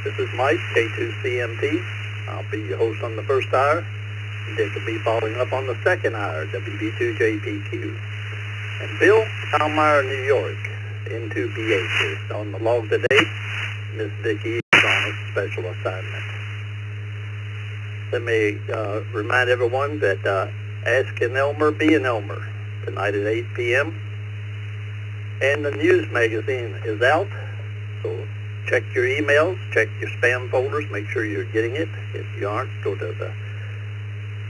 This is Mike, K2CMT. I'll be your host on the first hour. Dick will be following up on the second hour, WB2JPQ. And Bill, Palmyra, New York, N2PH. On the log today, Miss Vicki is on a special assignment. Let me remind everyone that Ask an Elmer, Be an Elmer, tonight at 8 p.m. And the news magazine is out, so check your emails, check your spam folders, make sure you're getting it. If you aren't, go to the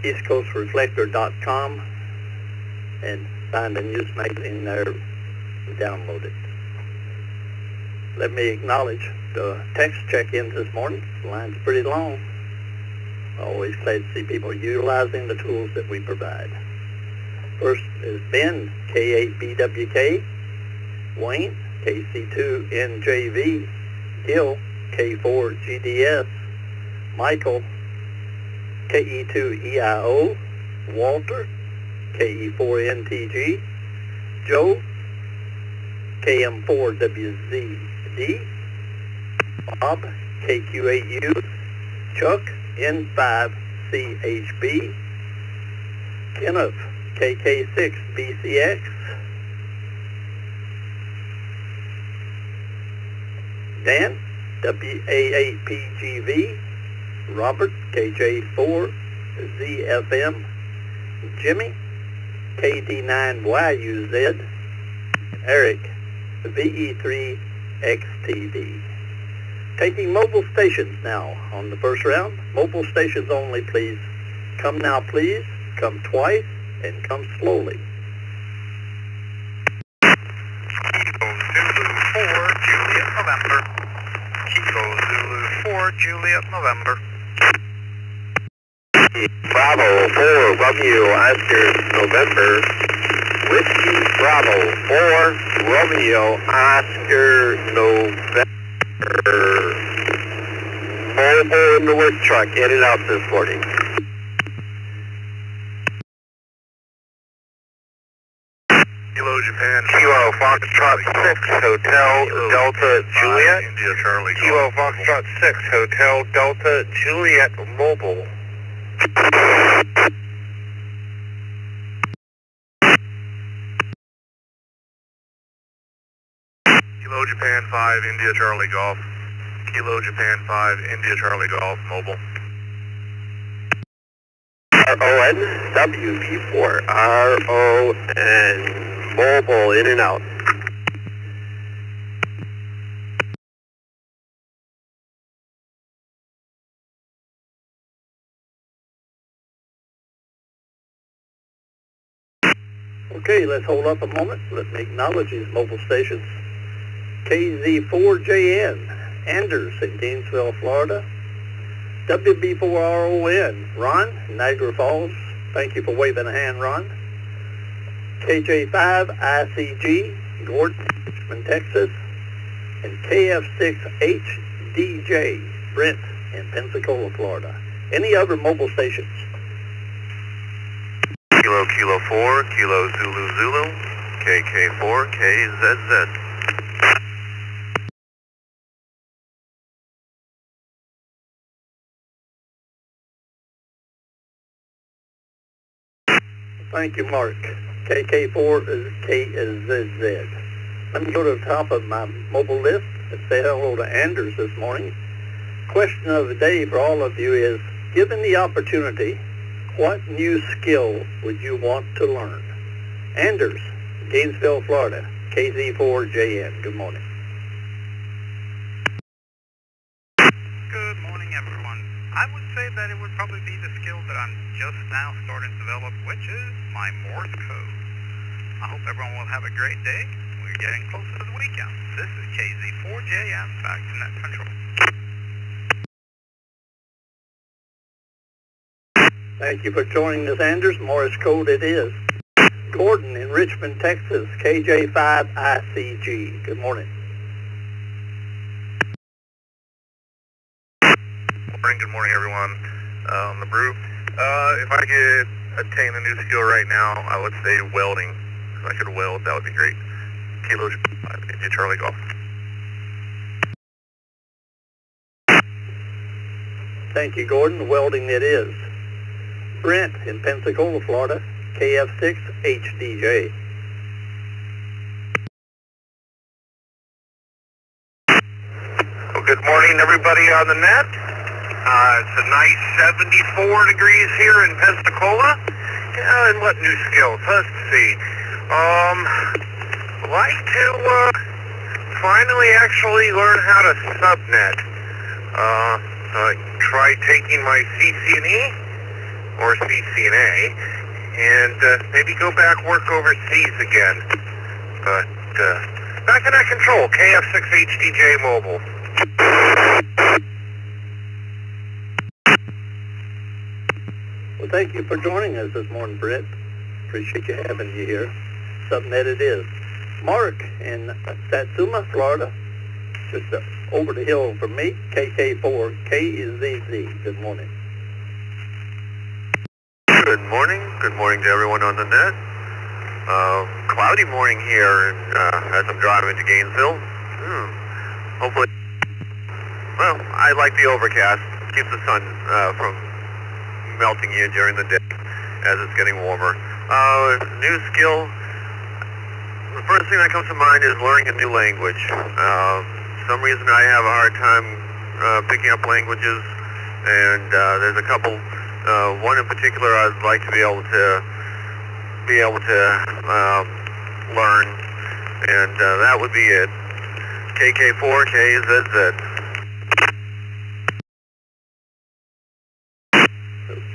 eastcoastreflector.com and find the news magazine there and download it. Let me acknowledge the text check-in this morning. The line's pretty long. Always glad to see people utilizing the tools that we provide. First is Ben, K8BWK, Wayne, KC2NJV, Gil, K4GDS, Michael, KE2EIO, Walter, KE4NTG, Joe, KM4WZD, Bob, KQ8U, Chuck, N5CHB, Kenneth, KK6BCX, Dan, WA8PGV, Robert, KJ4ZFM, Jimmy, KD9YUZ, Eric, VE3XTD. Taking mobile stations now on the first round. Mobile stations only, please. Come now, please. Come twice and come slowly. Kilo Zulu 4, Juliet, November. Bravo 4, Romeo, Oscar, November. Whiskey Bravo 4, Romeo, Oscar, November. Mobile in the work truck, in and out this morning. Kilo Japan, Kilo Foxtrot 6, Hotel Delta Juliet. India Charlie. Kilo Foxtrot 6, Hotel Delta Juliet, Mobile. Kilo Japan 5, India Charlie Golf. Kilo Japan 5, India Charlie Golf, Mobile. RON, WP4, RON, Mobile, in and out. Okay, let's hold up a moment. Let me acknowledge these mobile stations. KZ4JN, Anders in Gainesville, Florida. WB4RON, Ron, Niagara Falls. Thank you for waving a hand, Ron. KJ5ICG, Gordon, Richmond, Texas. And KF6HDJ, Brent in Pensacola, Florida. Any other mobile stations? Kilo Kilo 4, Kilo Zulu Zulu, KK4, KZZ. Thank you, Mark. KK4 is KZZ. Let me go to the top of my mobile list and say hello to Anders this morning. Question of the day for all of you is, given the opportunity, what new skill would you want to learn? Anders, Gainesville, Florida, KZ4JN. Good morning. Good morning, everyone. I would say that it would probably be the skill that I'm just now starting to develop, which is my Morse code. I hope everyone will have a great day. We're getting closer to the weekend. This is KZ4JM, back to Net Control. Thank you for joining us, Anders. Morse code it is. Gordon in Richmond, Texas, KJ5ICG. Good morning. Good morning, everyone. On the brew. If I could attain a new skill right now, I would say welding. If I could weld, that would be great. Kilo Japan 5, India Charlie Golf. Thank you, Gordon. Welding it is. Brent in Pensacola, Florida, KF6HDJ. Well, good morning, everybody on the net. It's a nice 74 degrees here in Pensacola. And what new skills? Let's see. Like to finally actually learn how to subnet. Try taking my CCNE or CCNA and maybe go back work overseas again. But back in that control, KF6HDJ mobile. Well, thank you for joining us this morning, Brett. Appreciate you having you here. Subnet it is. Mark in Satsuma, Florida, just over the hill from me, KK4, KZZ. Good morning. Good morning. Good morning to everyone on the net. Cloudy morning here as I'm driving to Gainesville. Hopefully, well, I like the overcast. Keeps the sun from melting you during the day as it's getting warmer. New skill. The first thing that comes to mind is learning a new language. For some reason I have a hard time picking up languages, and there's a couple. One in particular I'd like to be able to learn, and that would be it. KK4KZZ.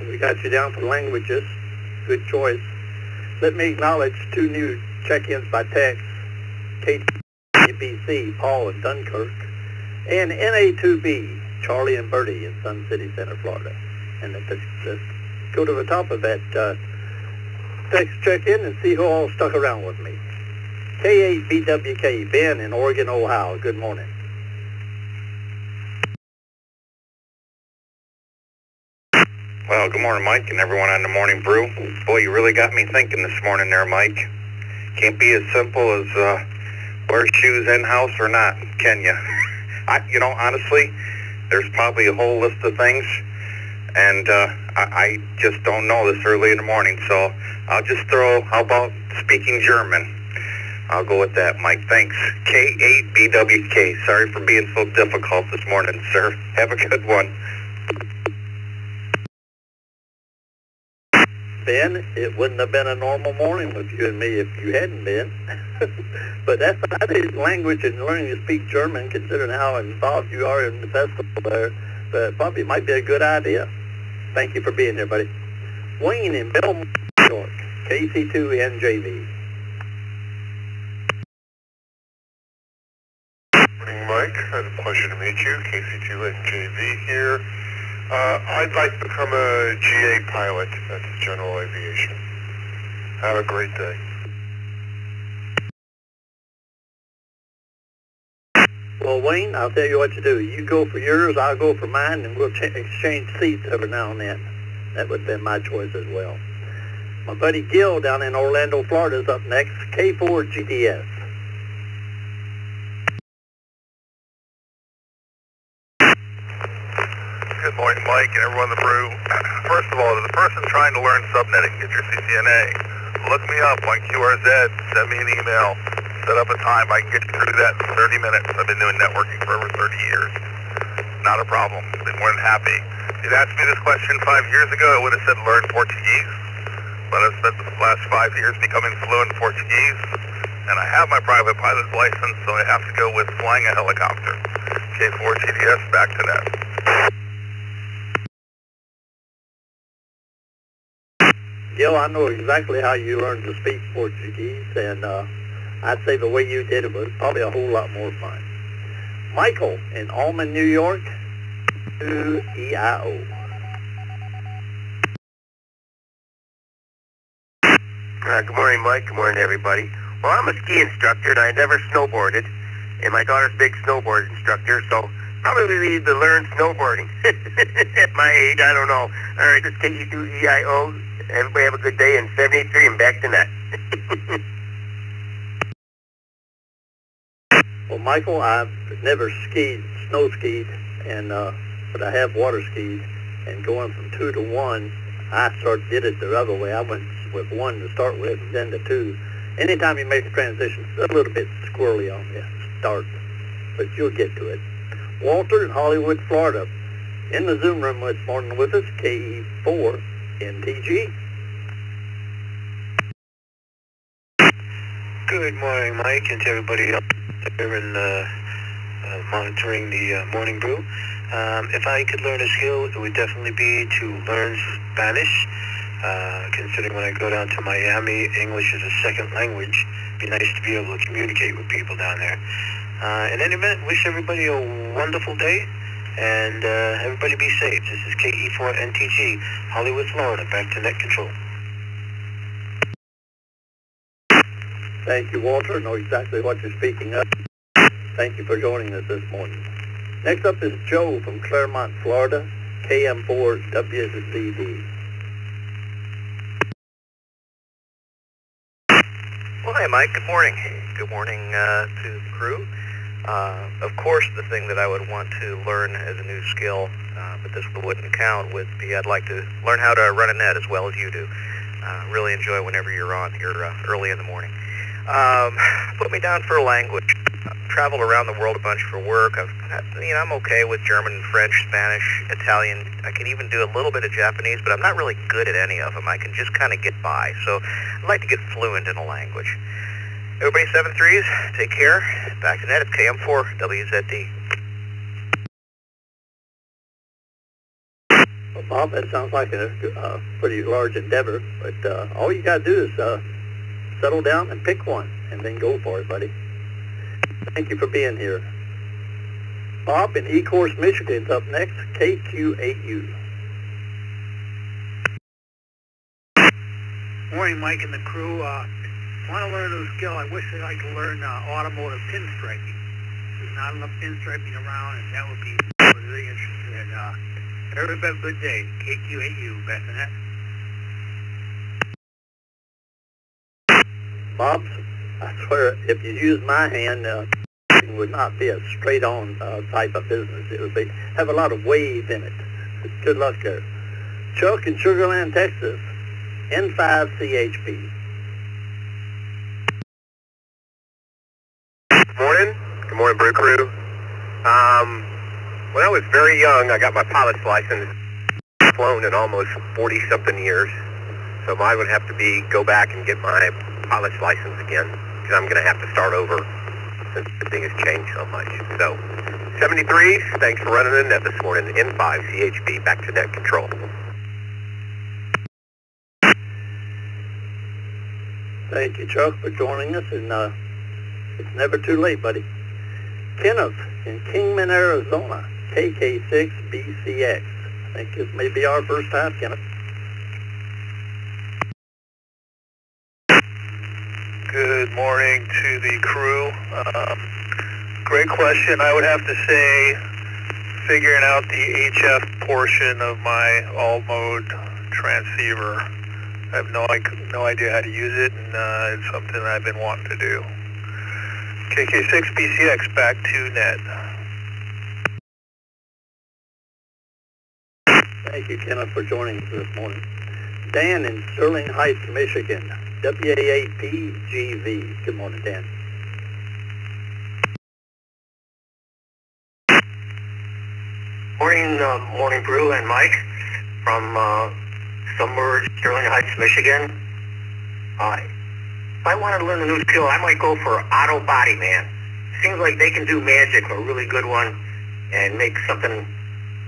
We got you down for languages. Good choice. Let me acknowledge 2 new check-ins by text. KTBC, Paul in Dunkirk, and NA2B, Charlie and Bertie in Sun City Center, Florida. And let's go to the top of that text check-in and see who all stuck around with me. K8BWK, Ben in Oregon, Ohio. Good morning. Well, good morning, Mike, and everyone on the Morning Brew. Boy, you really got me thinking this morning there, Mike. Can't be as simple as wear shoes in-house or not, can you? Honestly, there's probably a whole list of things, and I just don't know this early in the morning, so I'll just how about speaking German? I'll go with that, Mike. Thanks. K8BWK. Sorry for being so difficult this morning, sir. Have a good one. Ben, it wouldn't have been a normal morning with you and me if you hadn't been. But that's not his language and learning to speak German, considering how involved you are in the festival there. But probably might be a good idea. Thank you for being here, buddy. Wayne in Belmont, New York, KC2NJV. Morning, Mike. It's a pleasure to meet you. KC2NJV here. I'd like to become a GA pilot. That's general aviation. Have a great day. Well, Wayne, I'll tell you what to do. You go for yours, I'll go for mine, and we'll exchange seats every now and then. That would have been my choice as well. My buddy Gil down in Orlando, Florida is up next, K4GTS. Good morning, Mike, and everyone in the brew. First of all, to the person trying to learn subnetting, get your CCNA, look me up on QRZ, send me an email, set up a time. I can get you through that in 30 minutes. I've been doing networking for over 30 years. Not a problem. I've been more than happy. If you'd asked me this question 5 years ago, I would have said learn Portuguese. But I've spent the last 5 years becoming fluent in Portuguese, and I have my private pilot's license, so I have to go with flying a helicopter. K4GTS, back to net. Gil, I know exactly how you learned to speak Portuguese, and I'd say the way you did it was probably a whole lot more fun. Michael in Almond, New York, EIO. Good morning, Mike. Good morning, everybody. Well, I'm a ski instructor, and I never snowboarded, and my daughter's a big snowboard instructor, so probably need to learn snowboarding. At my age, I don't know. All right, let's take you to EIO. Everybody have a good day, and 73 and back to net. Well, Michael, I've never snow skied, and but I have water skied. and going from 2 to 1, I did it the other way. I went with 1 to start with, and then to 2. Anytime you make a transition, it's a little bit squirrely on the start, but you'll get to it. Walter in Hollywood, Florida, in the Zoom room this morning with us, KE4 NTG. Good morning, Mike, and to everybody else there in monitoring the morning brew. If I could learn a skill, it would definitely be to learn Spanish. Considering when I go down to Miami, English is a second language. It'd be nice to be able to communicate with people down there. In any event, wish everybody a wonderful day, and everybody be safe. This is KE4 NTG, Hollywood, Florida, back to net control. Thank you, Walter. Know exactly what you're speaking of. Thank you for joining us this morning. Next up is Joe from Claremont, Florida, KM4 WZD. Well, hi, Mike. Good morning. Good morning to the crew. Of course, the thing that I would want to learn as a new skill, but this wouldn't count, would be I'd like to learn how to run a net as well as you do. Really enjoy whenever you're on here early in the morning. Put me down for a language. I've traveled around the world a bunch for work. I'm okay with German, French, Spanish, Italian. I can even do a little bit of Japanese, but I'm not really good at any of them. I can just kind of get by. So I'd like to get fluent in a language. Everybody 7-3s, take care. Back to net at KM4 WZD. Well, Bob, that sounds like a pretty large endeavor, but all you got to do is settle down and pick one, and then go for it, buddy. Thank you for being here. Bob in Ecorse, Michigan's up next, KQ8U. Morning, Mike and the crew. Want to learn a new skill. I wish I could learn automotive pinstriping. There's not enough pinstriping around, and that would be really interesting. And everybody have a good day. KQ8U, back to that. Bob, I swear, if you use my hand, it would not be a straight-on type of business. It would have a lot of wave in it. Good luck there. Chuck in Sugar Land, Texas, N5CHP. Good morning, Brew Crew. When I was very young, I got my pilot's license. Flown in almost 40-something years, so mine would have to be go back and get my pilot's license again, because I'm going to have to start over since the thing has changed so much. So, 73, thanks for running the net this morning. N5 CHP, back to net control. Thank you, Chuck, for joining us, and it's never too late, buddy. Kenneth in Kingman, Arizona, KK6BCX. I think this may be our first time, Kenneth. Good morning to the crew. Great question. I would have to say figuring out the HF portion of my all-mode transceiver. I have no idea how to use it, and it's something I've been wanting to do. KK6BCX, back to net. Thank you, Kenneth, for joining us this morning. Dan in Sterling Heights, Michigan, WA8PGV. Good morning, Dan. Morning, Brew and Mike from somewhere Sterling Heights, Michigan. If I wanted to learn a new skill, I might go for Auto Body Man. Seems like they can do magic, a really good one, and make something,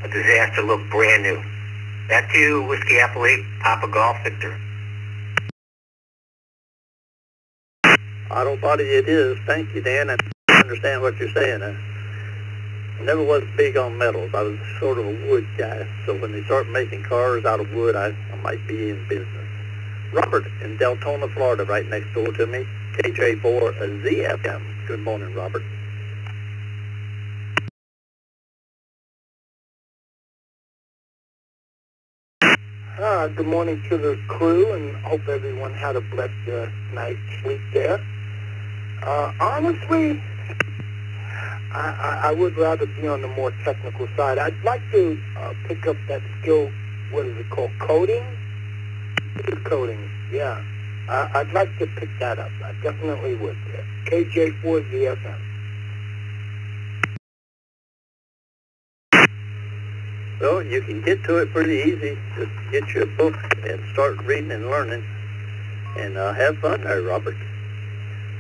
a disaster, look brand new. Back to you, Whiskey Apple 8, Papa Golf Victor. Auto body it is. Thank you, Dan. I understand what you're saying. I never was big on metals. I was sort of a wood guy. So when they start making cars out of wood, I might be in business. Robert in Deltona, Florida, right next door to me. KJ4 ZFM. Good morning, Robert. Good morning to the crew, and hope everyone had a blessed night's sleep there. Honestly, I would rather be on the more technical side. I'd like to pick up that skill, what is it called, coding? Coding, yeah. I'd like to pick that up. I definitely would. KJ4ZFM. Well, you can get to it pretty easy. Just get you a book and start reading and learning. And have fun there, Robert.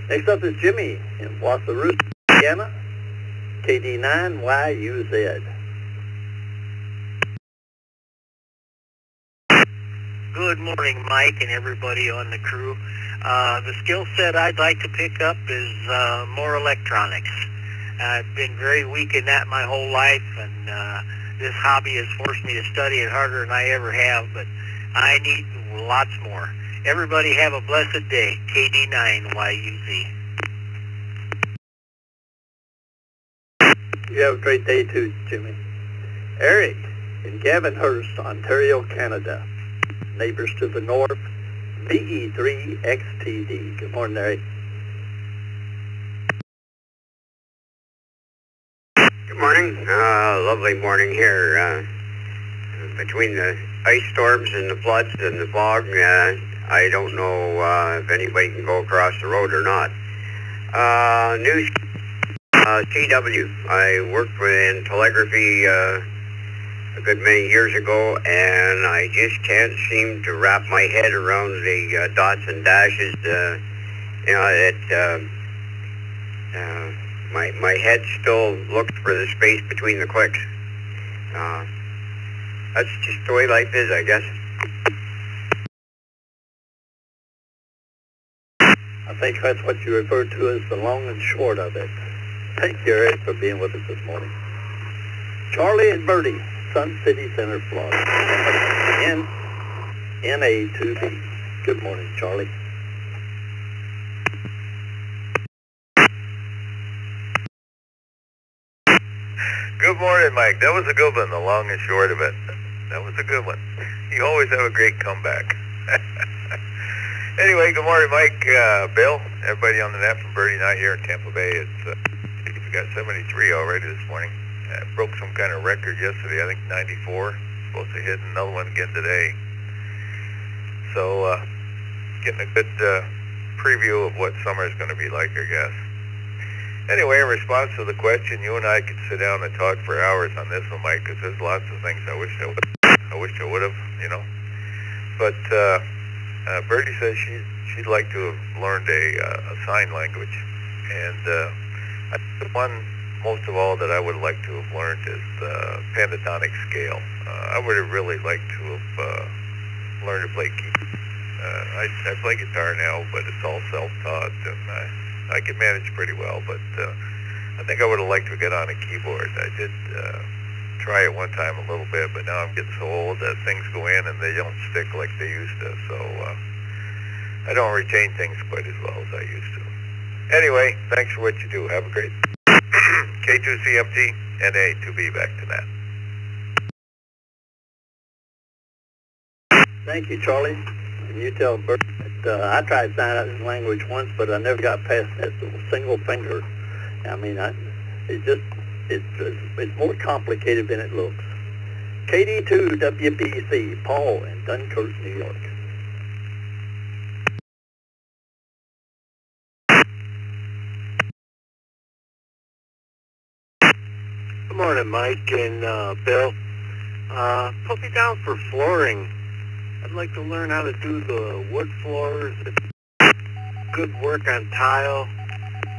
Next up is Jimmy in Wassaroos, Indiana. KD9YUZ. Good morning, Mike, and everybody on the crew. The skill set I'd like to pick up is more electronics. I've been very weak in that my whole life, and this hobby has forced me to study it harder than I ever have, but I need lots more. Everybody have a blessed day. KD9YUZ. You have a great day too, Jimmy. Eric in Gavinhurst, Ontario, Canada. Neighbors to the north, VE3XTD. Good morning, Eric. Good morning. Lovely morning here. Between the ice storms and the floods and the fog, I don't know if anybody can go across the road or not. News. TW. I worked in telegraphy a good many years ago, and I just can't seem to wrap my head around the dots and dashes. My head still looks for the space between the clicks. That's just the way life is, I guess. I think that's what you referred to as the long and short of it. Thank you, Eric, for being with us this morning. Charlie and Bertie, Sun City Center, Florida. NA2B. Good morning, Charlie. Good morning, Mike. That was a good one, the long and short of it. That was a good one. You always have a great comeback. Anyway, good morning, Mike, Bill, everybody on the net from Birdie Night here in Tampa Bay. We got 73 already this morning. Broke some kind of record yesterday, I think 94. Supposed to hit another one again today. So, getting a good preview of what summer is going to be like, I guess. Anyway, in response to the question, you and I could sit down and talk for hours on this one, Mike, because there's lots of things I wish I would have, you know. But Bertie says she'd like to have learned a sign language, and the one most of all that I would like to have learned is the pentatonic scale. I would have really liked to have learned to play keyboard. I play guitar now, but it's all self-taught, and I can manage pretty well, but I think I would have liked to get on a keyboard. I did try it one time a little bit, but now I'm getting so old that things go in and they don't stick like they used to, so I don't retain things quite as well as I used to. Anyway, thanks for what you do. Have a great K2CMT, NA2B, back to that. Thank you, Charlie. And you tell Bert that I tried sign language once, but I never got past that single finger. I mean, it's more complicated than it looks. KD2WPC, Paul in Dunkirk, New York. Good morning, Mike and Bill. Put me down for flooring. I'd like to learn how to do the wood floors, good work on tile,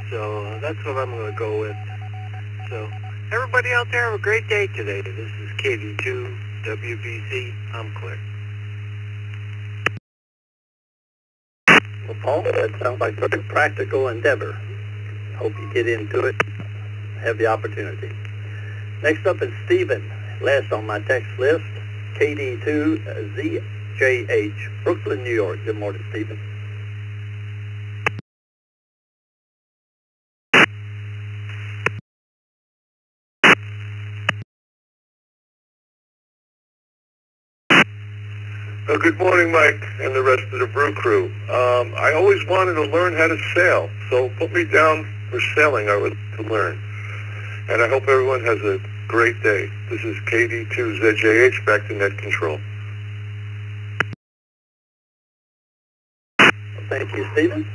so that's what I'm going to go with. So, everybody out there, have a great day today. This is KV2 WBC. I'm clear. Well, Paul, that sounds like a very practical endeavor. Hope you get into it, have the opportunity. Next up is Stephen, last on my text list, KD2ZJH, Brooklyn, New York. Good morning, Stephen. Good morning, Mike, and the rest of the brew crew. I always wanted to learn how to sail, so put me down for sailing. I would like to learn. and I hope everyone has a great day. This is KD2ZJH back to net control. Well, thank you, Stephen.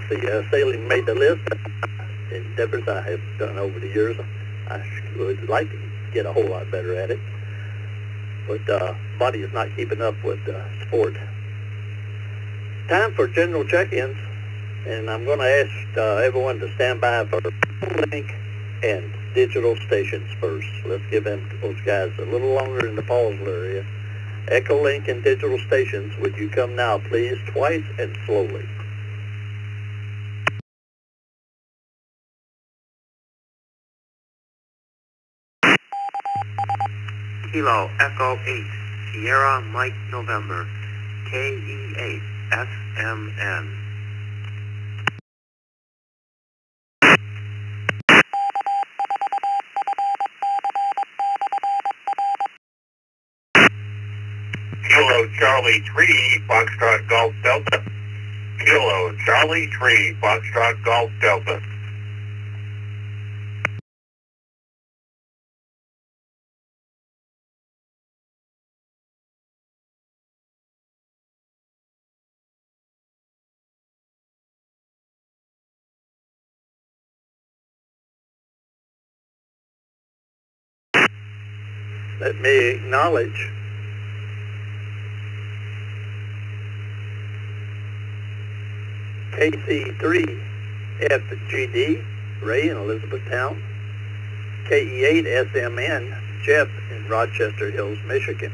The sailing made the list. Endeavors I have done over the years. I would like to get a whole lot better at it, but body is not keeping up with sport. Time for general check-ins, and I'm going to ask everyone to stand by for link and digital stations first. Let's give those guys a little longer in the pause area. Echolink and digital stations, would you come now, please, twice and slowly. Kilo Echo 8, Sierra Mike November, KE8, SMN. Kilo Charlie 3, Foxtrot Golf Delta. Kilo Charlie 3, Foxtrot Golf Delta. Let me acknowledge KC3FGD, Ray in Elizabethtown, KE8SMN, Jeff in Rochester Hills, Michigan.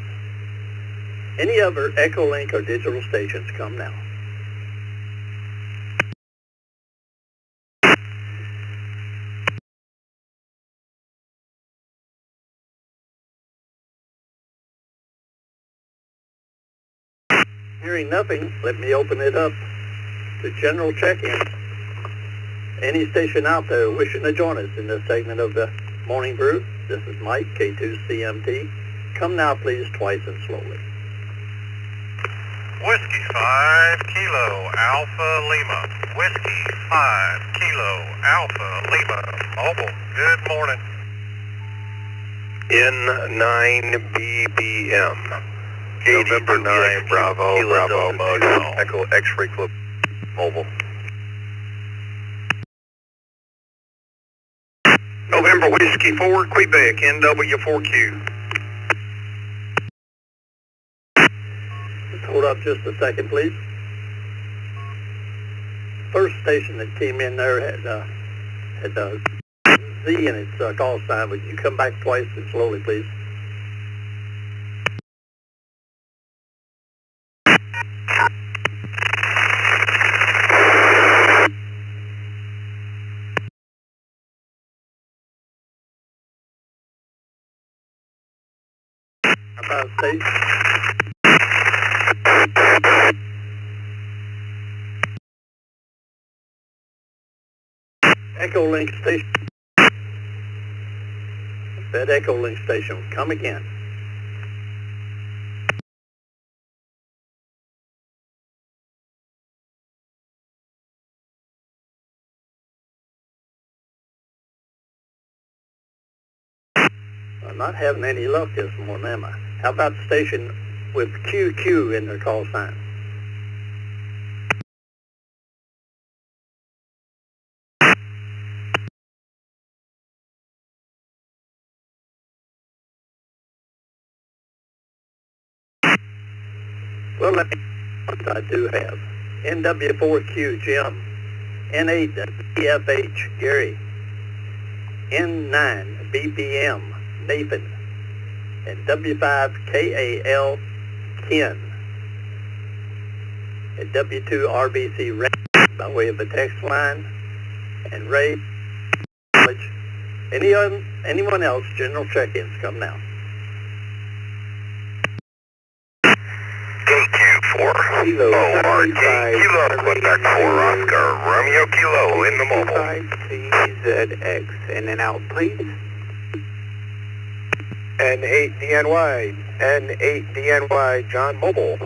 Any other Echolink or digital stations, come now. Hearing nothing, let me open it up to general check-in. Any station out there wishing to join us in this segment of the Morning Brew, this is Mike, K2CMT. Come now, please, twice and slowly. Whiskey 5 Kilo Alpha Lima. Whiskey 5 Kilo Alpha Lima. Mobile, good morning. N9BBM. November 9 Bravo Bravo Mojo. Echo X-Ray Club Mobile. November Whiskey 4, Quebec, NW4Q. Let's hold up just a second, please. First station that came in there had Z in its call sign. Would you come back twice and slowly, please? About station. Echolink station. That Echolink station, come again. I'm not having any luck this morning, am I? How about the station with QQ in their call sign? Well, let me what I do have. NW4Q Jim, N8 BFH Gary, N9 BPM Nathan, and W5KAL Ken, and W2 RBC Ray by way of a text line, and Ray. Anyone else? General check-ins come now. K24 ORT Kilo Quebec 4 Oscar Romeo Kilo in the mobile. TZX, in and out, please. N8DNY, N8DNY, John Mobile.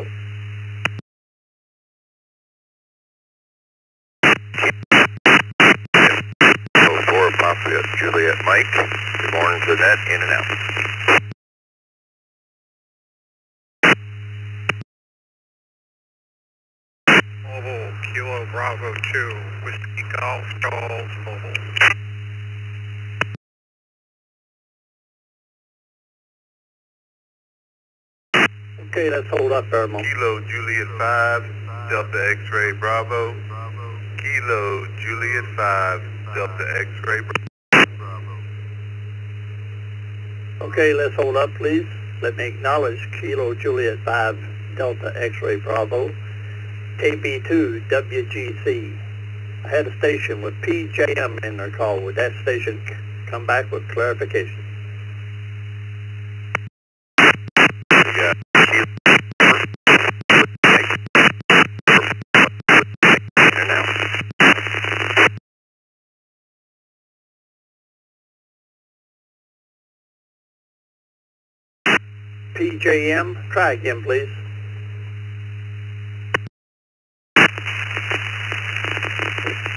Four Papa Juliet Mike. Mike. Good morning to that, in and out. Mobile, Kilo Bravo 2, Whiskey Golf, Charles, Mobile. Okay, let's hold up for a moment. Kilo Juliet 5, Delta X-Ray Bravo. Kilo Juliet 5, Delta X-Ray Bravo. Okay, let's hold up, please. Let me acknowledge Kilo Juliet 5 Delta X-Ray Bravo, KB2 WGC. I had a station with PJM in their call. Would that station come back with clarification? Yeah. In and out. PJM, try again, please.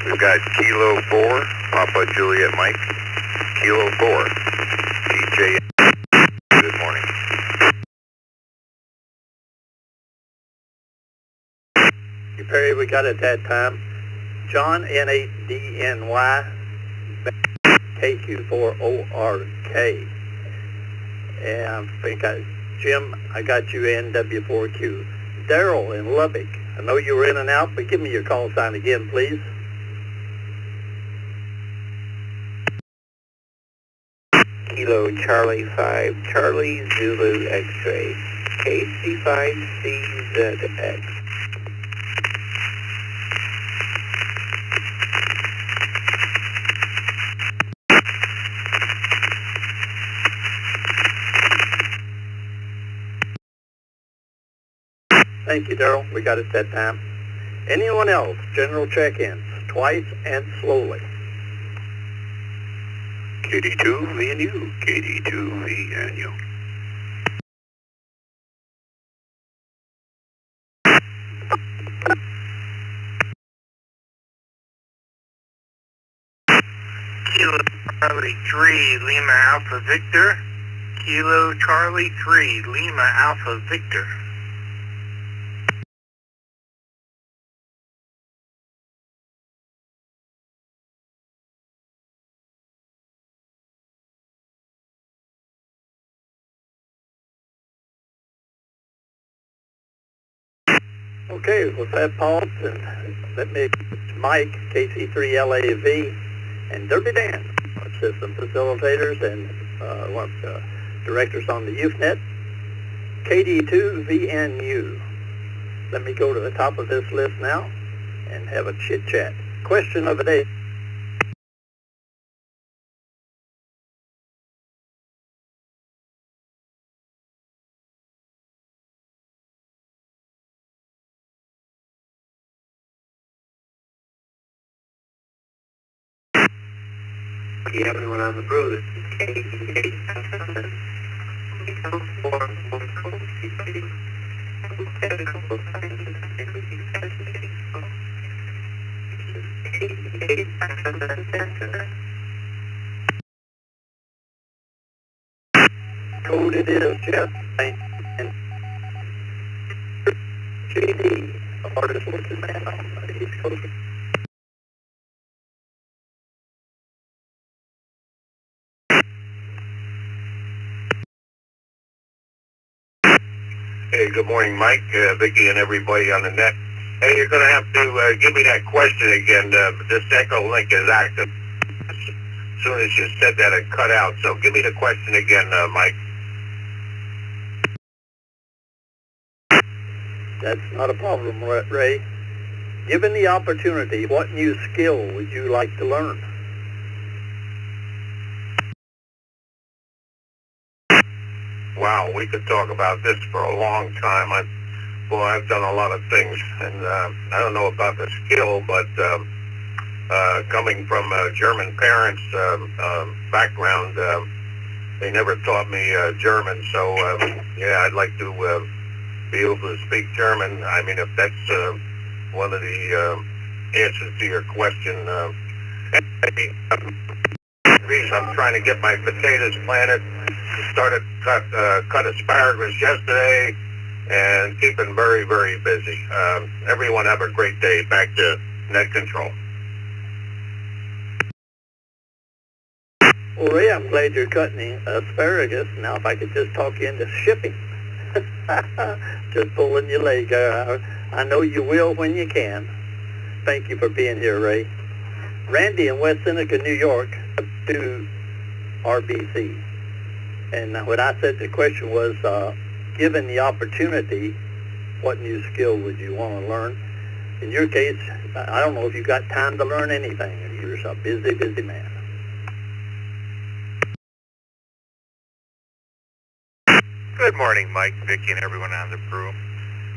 We've got Kilo 4, Papa Juliet Mike. Kilo 4, DJ. Good morning. Perry, we got it that time. John, N8DNY, KQ4ORK. And I think Jim, I got you NW4Q. Daryl in Lubbock, I know you were in and out, but give me your call sign again, please. Kilo Charlie 5, Charlie Zulu X-Ray, KC5CZX. Thank you, Daryl. We got it that time. Anyone else? General check-ins, twice and slowly. KD2VNU, KD2VNU. Kilo Charlie 3, Lima Alpha Victor. Kilo Charlie 3, Lima Alpha Victor. Okay, with that pause, and let me, Mike, KC3LAV, and Derby Dan, our system facilitators and one of the directors on the UFNet, KD2VNU. Let me go to the top of this list now and have a chit-chat. Question of the day. Yeah, everyone on the brew, this is KD8. Code it is, Jeff, and JD, artist looking man on the East Coast. Hey, good morning, Mike, Vicky, and everybody on the net. Hey, you're going to have to give me that question again. This echo link is active. As soon as you said that, it cut out. So give me the question again, Mike. That's not a problem, Ray. Given the opportunity, what new skill would you like to learn? Wow, we could talk about this for a long time. I've done a lot of things, and I don't know about the skill, but coming from a German parents' background, they never taught me German, so yeah, I'd like to be able to speak German. I mean, if that's one of the answers to your question. Geez, I'm trying to get my potatoes planted. Started cut asparagus yesterday, and keeping very, very busy. Everyone have a great day. Back to net control. Well, Ray, I'm glad you're cutting the asparagus. Now, if I could just talk you into shipping. Just pulling your leg. I know you will when you can. Thank you for being here, Ray. Randy in West Seneca, New York, to RBC. And what I said the question was, given the opportunity, what new skill would you want to learn? In your case, I don't know if you've got time to learn anything. You're a busy, busy man. Good morning, Mike, Vicki, and everyone on the crew.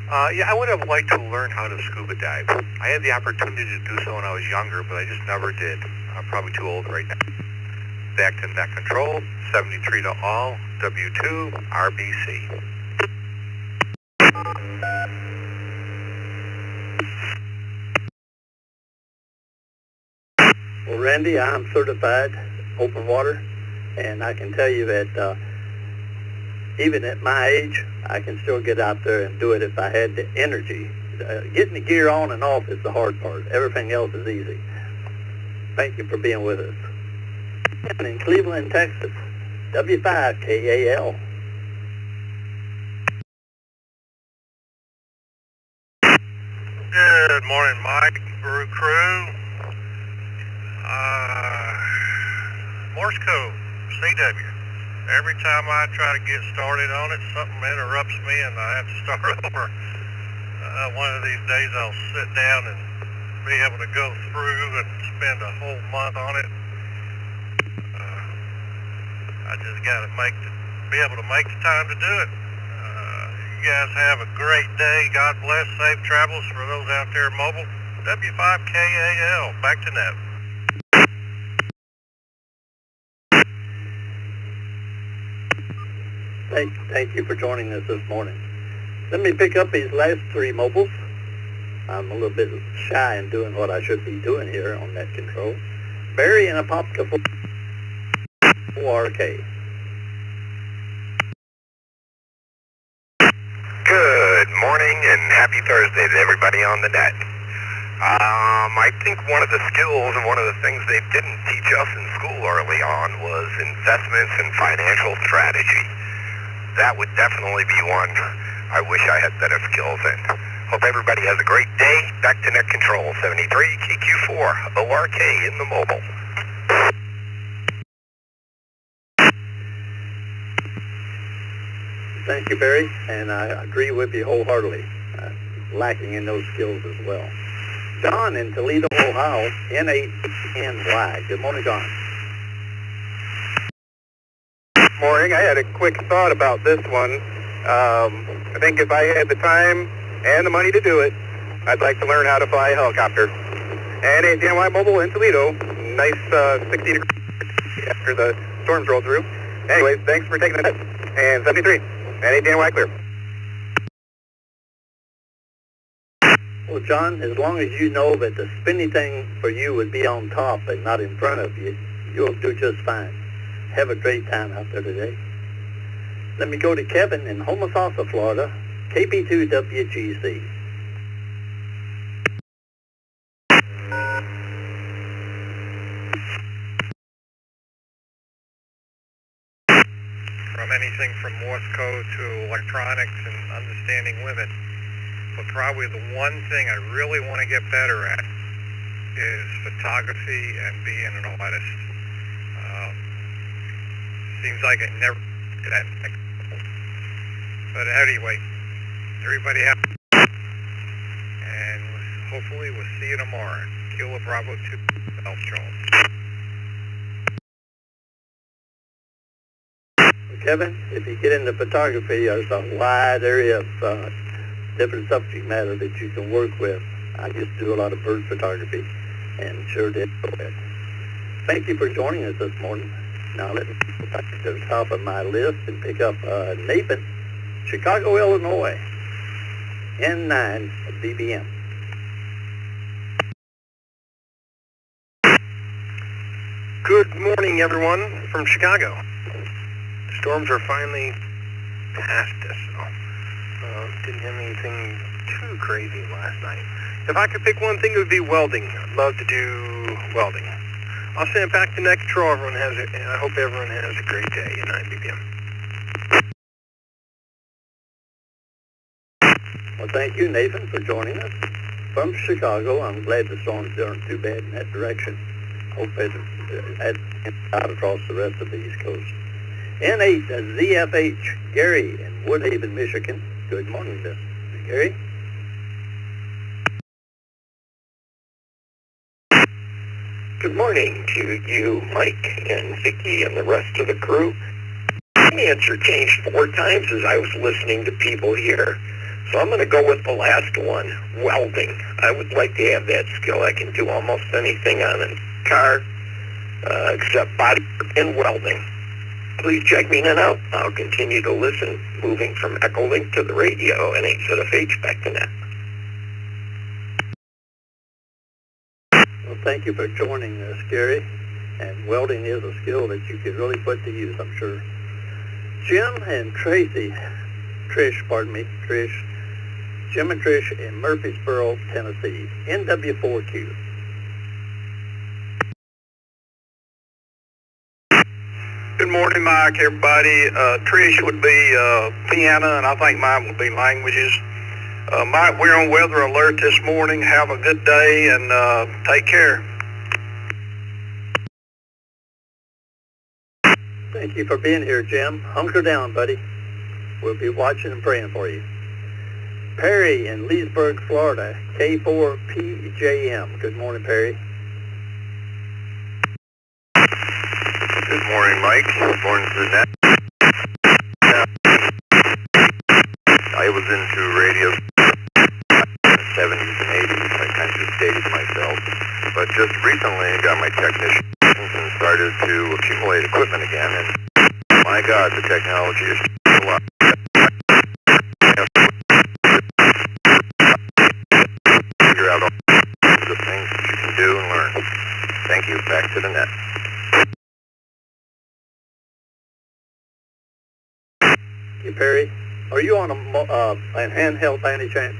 I would have liked to learn how to scuba dive. I had the opportunity to do so when I was younger, but I just never did. I'm probably too old right now. Back to net control, 73 to all, W2, RBC. Well, Randy, I'm certified open water, and I can tell you that even at my age, I can still get out there and do it if I had the energy. Getting the gear on and off is the hard part. Everything else is easy. Thank you for being with us. And in Cleveland, Texas, W5KAL. Good morning, Mike, Brew Crew. Morse code, CW. Every time I try to get started on it, something interrupts me and I have to start over. One of these days I'll sit down and be able to go through and spend a whole month on it. I just got to be able to make the time to do it. You guys have a great day. God bless. Safe travels for those out there mobile. W5KAL. Back to net. Thank you for joining us this morning. Let me pick up these last three mobiles. I'm a little bit shy in doing what I should be doing here on net control. Barry and Apopka 4RK. Good morning and happy Thursday to everybody on the net. I think one of the skills and one of the things they didn't teach us in school early on was investments and financial strategy. That would definitely be one I wish I had better skills in. Hope everybody has a great day. Back to net control, 73 KQ4 ORK in the mobile. Thank you, Barry, and I agree with you wholeheartedly. Lacking in those skills as well. Don in Toledo, Ohio, N8NY. Good morning, Don. Morning. I had a quick thought about this one. I think if I had the time and the money to do it, I'd like to learn how to fly a helicopter. And NY Mobile in Toledo, nice 60 degrees after the storms rolled through. Anyways, thanks for taking the test. And 73, and NY clear. Well, John, as long as you know that the spinny thing for you would be on top and not in front of you, you'll do just fine. Have a great time out there today. Let me go to Kevin in Homosassa, Florida, KP2WGC. From anything from Morse code to electronics and understanding women. But probably the one thing I really want to get better at is photography and being an artist. Seems like I never did that. But anyway, everybody have, and hopefully we'll see you tomorrow. Kilo Bravo 2, Elf Charles. Kevin, if you get into photography, there's a wide area of different subject matter that you can work with. I used to do a lot of bird photography and sure did. Thank you for joining us this morning. Now let me go back to the top of my list and pick up Nathan, Chicago, Illinois, N9 DBM. Good morning, everyone, from Chicago. Storms are finally past us, so didn't have anything too crazy last night. If I could pick one thing, it would be welding. I'd love to do welding. I'll send it back to next control. I hope everyone has a great day, and I begin. Well, thank you, Nathan, for joining us. From Chicago, I'm glad the storms aren't too bad in that direction. Hope it out across the rest of the East Coast. N8 ZFH, Gary in Woodhaven, Michigan. Good morning, Mr. Gary. Good morning to you, Mike, and Vicki, and the rest of the crew. My answer changed 4 times as I was listening to people here. So I'm going to go with the last one, welding. I would like to have that skill. I can do almost anything on a car except body and welding. Please check me in and out. I'll continue to listen, moving from Echolink to the radio and HZFH back to net. Well, thank you for joining us, Gary. And welding is a skill that you could really put to use, I'm sure. Jim and Trish, Jim and Trish in Murfreesboro, Tennessee, NW4Q. Good morning, Mike, everybody. Trish would be piano, and I think mine would be languages. Mike, we're on weather alert this morning. Have a good day, and take care. Thank you for being here, Jim. Hunker down, buddy. We'll be watching and praying for you. Perry in Leesburg, Florida, K4PJM. Good morning, Perry. Good morning, Mike. Good morning to the net. I was into radio in the 70s and 80s. I kind of dated myself. But just recently I got my technician and started to accumulate equipment again. And my God, the technology is a lot. Figure out all the things that you can do and learn. Thank you. Back to the net. Hey, Perry, are you on a handheld by any chance?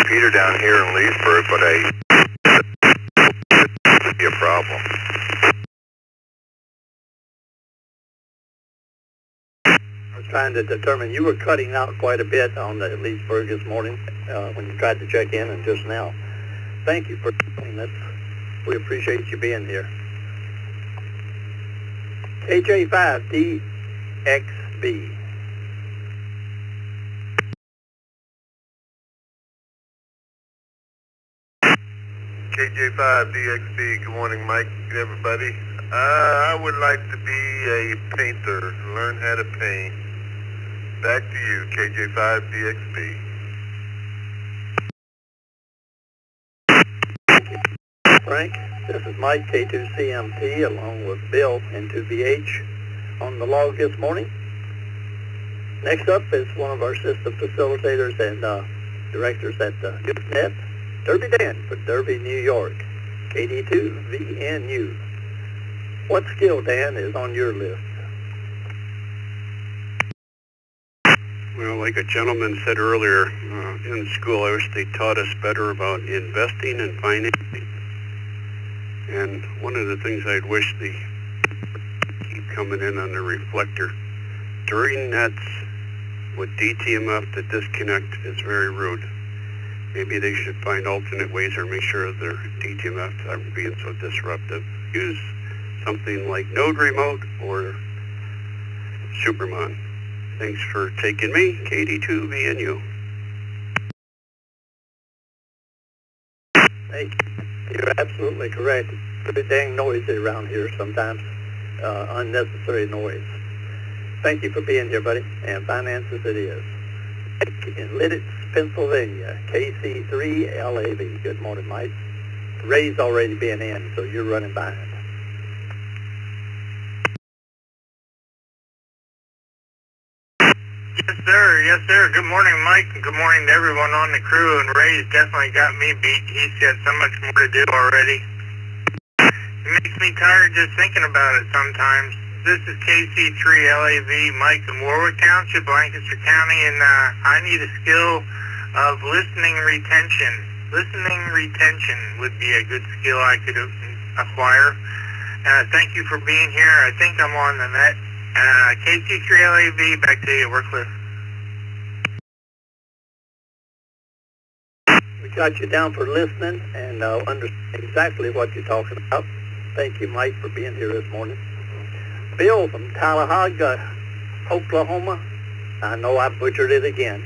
Peter down here in Leesburg, but would be a problem. I was trying to determine, you were cutting out quite a bit on the Leesburg this morning when you tried to check in and just now. Thank you for doing that. We appreciate you being here. KJ5DXB. KJ5DXB, good morning, Mike, everybody. I would like to be a painter, learn how to paint. Back to you, KJ5DXB. Frank, this is Mike, K2CMT, along with Bill, N2BH, on the log this morning. Next up is one of our system facilitators and directors at NewsNet, Derby Dan for Derby, New York, KD2VNU. What skill, Dan, is on your list? Well, like a gentleman said earlier, in school I wish they taught us better about investing and financing. And one of the things I'd wish they keep coming in on the reflector. During nets with DTMF, the disconnect is very rude. Maybe they should find alternate ways or make sure their DTMFs aren't being so disruptive. Use something like Node Remote or Supermon. Thanks for taking me, KD2VNU. Hey, you're absolutely correct. It's pretty dang noisy around here sometimes. Unnecessary noise. Thank you for being here, buddy. And finances it is. In Lidditz, Pennsylvania, KC3LAV. Good morning, Mike. Ray's already been in, so you're running behind. Yes, sir. Yes, sir. Good morning, Mike, and good morning to everyone on the crew. And Ray's definitely got me beat. He's got so much more to do already. It makes me tired just thinking about it sometimes. This is KC3LAV, Mike in Warwick Township, Lancaster County, and I need a skill of listening retention. Listening retention would be a good skill I could acquire. Thank you for being here. I think I'm on the net. KC3LAV, back to you, Workcliff. We got you down for listening and understand exactly what you're talking about. Thank you, Mike, for being here this morning. Bill from Tallahassee, Oklahoma. I know I butchered it again.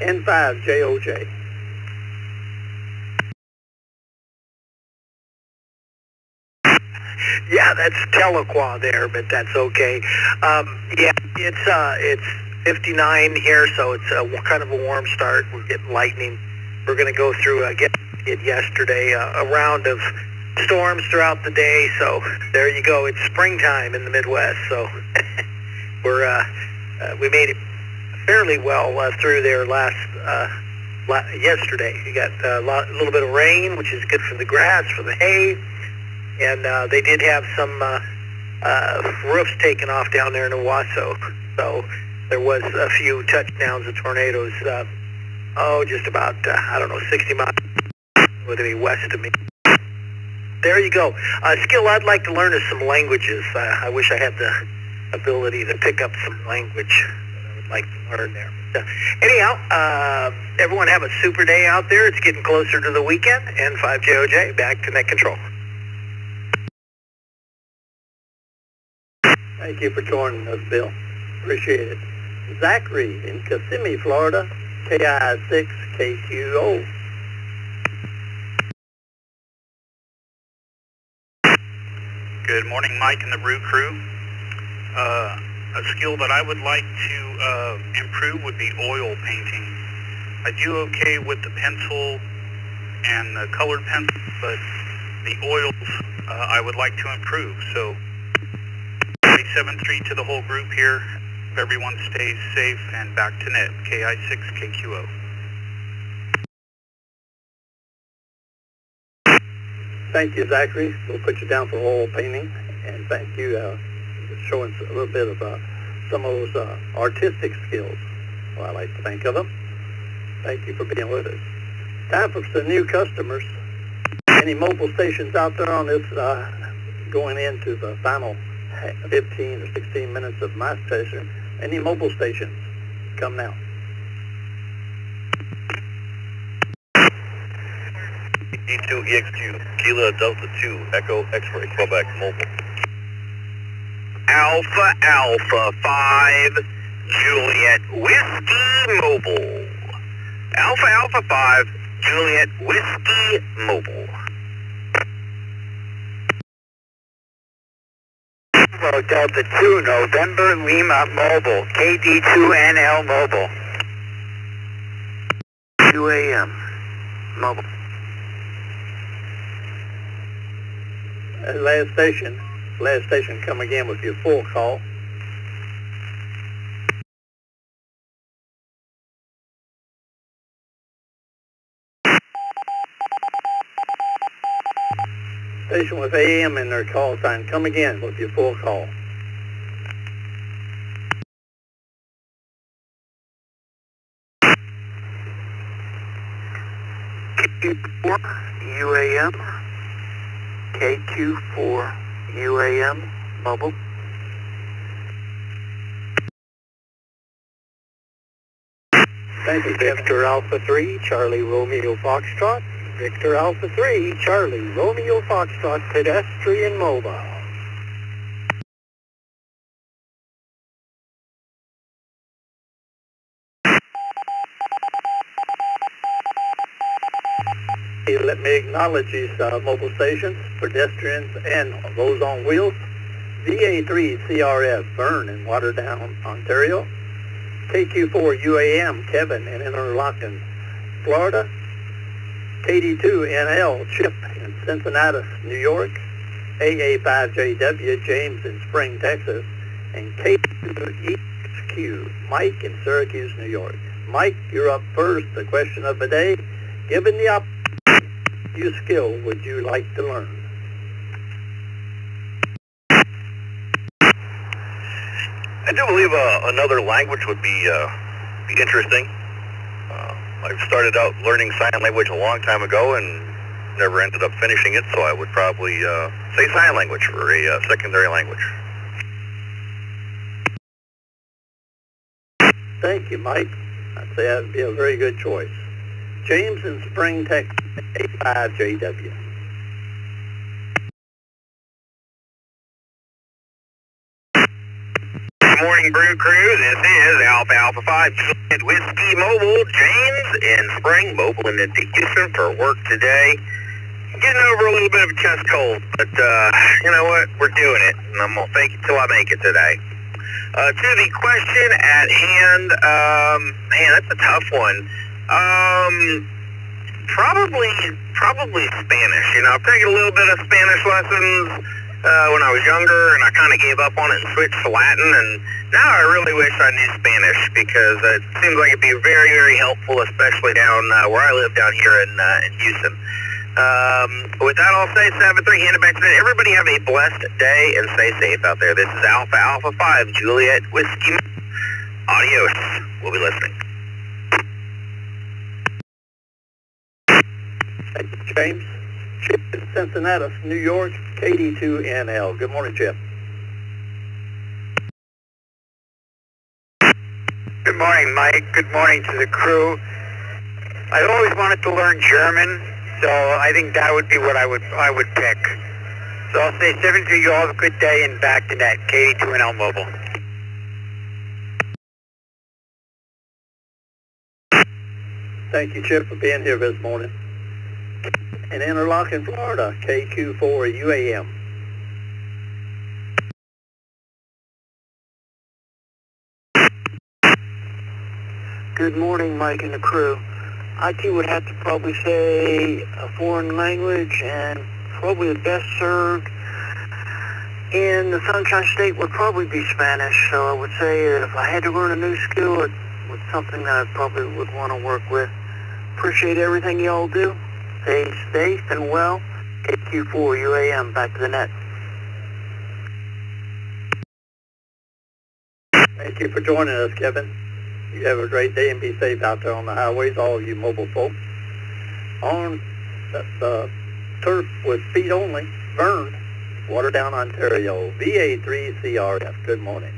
N5JOJ. Yeah, that's Tahlequah there, but that's okay. Yeah, it's 59 here, so it's kind of a warm start. We're getting lightning. We're going to go through, again, yesterday, a round of storms throughout the day, so there you go. It's springtime in the Midwest, so we made it fairly well through there yesterday. We got a little bit of rain, which is good for the grass, for the hay, and they did have some roofs taken off down there in Owasso, so there was a few touchdowns of tornadoes, just about, 60 miles would be west of me. There you go. A skill I'd like to learn is some languages. I wish I had the ability to pick up some language that I would like to learn there. Anyhow, everyone have a super day out there. It's getting closer to the weekend. N5JOJ, back to net control. Thank you for joining us, Bill. Appreciate it. Zachary in Kissimmee, Florida, KI6KQO. Good morning, Mike and the Brew crew. A skill that I would like to improve would be oil painting. I do okay with the pencil and the colored pencil, but the oils I would like to improve. So 7th Street to the whole group here. Everyone stays safe and back to net. KI6KQO. Thank you, Zachary. We'll put you down for oil painting, and thank you for showing us a little bit of some of those artistic skills. Well, I like to think of them. Thank you for being with us. Time for some new customers. Any mobile stations out there on this going into the final 15 or 16 minutes of my session? Any mobile stations? Come now. E2EX2, Kilo Delta 2, Echo X-Ray, Quebec, mobile. Alpha 5, Juliet Whiskey, mobile. Alpha 5, Juliet Whiskey, mobile. Bravo Delta 2, November Lima mobile, KD2NL mobile. 2 a.m. mobile. Last station, come again with your full call. Station with AM in their call sign, come again with your full call. KQ4 UAM, KQ4 UAM mobile. Thank you, Victor Alpha 3, Charlie Romeo Foxtrot. Victor Alpha 3, Charlie Romeo Foxtrot, pedestrian mobile. Let me acknowledge these mobile stations, pedestrians, and those on wheels. VA3 CRF, Vern in Waterdown, Ontario. KQ4 UAM, Kevin in Interlaken, Florida. KD2NL, Chip in Cincinnati, New York. AA5JW, James in Spring, Texas. and K2EXQ, Mike in Syracuse, New York. Mike, you're up first. The question of the day, given the opportunity, what new skill would you like to learn? I do believe another language would be interesting. I started out learning sign language a long time ago and never ended up finishing it, so I would probably say sign language for a secondary language. Thank you, Mike. I'd say that would be a very good choice. James in Spring, Texas, 85JW. Morning Brew crew, this is Alpha 5 Juliet Whiskey Mobile. James in Spring, mobiling into Houston for work today. Getting over a little bit of a chest cold, but you know what? We're doing it, and I'm going to fake it till I make it today. To the question at hand, man, that's a tough one. Probably Spanish. You know, I've taken a little bit of Spanish lessons when I was younger, and I kind of gave up on it and switched to Latin, and now I really wish I knew Spanish because it seems like it'd be very, very helpful, especially down where I live down here in Houston. With that all say, 7-3, hand it back to me. Everybody have a blessed day and stay safe out there. This is Alpha 5 Juliet Whiskey. Adios. We'll be listening. Thank you, James. Chip in Cincinnati, New York, KD2NL. Good morning, Chip. Good morning, Mike. Good morning to the crew. I always wanted to learn German, so I think that would be what I would pick. So I'll say 7-3, you all have a good day, and back to net, KD2NL Mobile. Thank you, Chip, for being here this morning. In Interlochen, Florida, KQ4UAM. Good morning, Mike and the crew. IT would have to probably say a foreign language, and probably the best served in the Sunshine State would probably be Spanish. So I would say if I had to learn a new skill, it was something that I probably would want to work with. Appreciate everything you all do. Stay safe and well. KQ4UAM, back to the net. Thank you for joining us, Kevin. You have a great day and be safe out there on the highways, all of you mobile folks. On the turf with feet only, Vern, Waterdown, Ontario, VA3CRF. Good morning.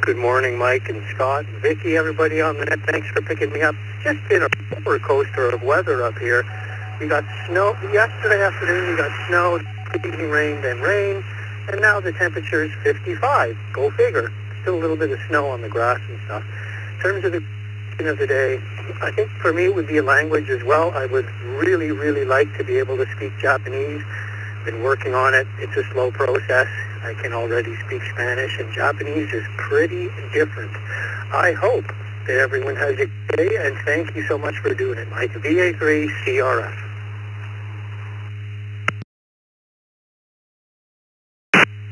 Good morning, Mike and Scott, Vicky, everybody on the net. Thanks for picking me up. Just been a roller coaster of weather up here. We got snow yesterday afternoon. We got snow, rain, then rain, and now the temperature is 55. Go figure. Still a little bit of snow on the grass and stuff. In terms of the question of the day, I think for me it would be a language as well. I would really, really like to be able to speak Japanese. Been working on it. It's a slow process. I can already speak Spanish, and Japanese is pretty different. I hope that everyone has a good day, and thank you so much for doing it, Mike. VA3 CRF.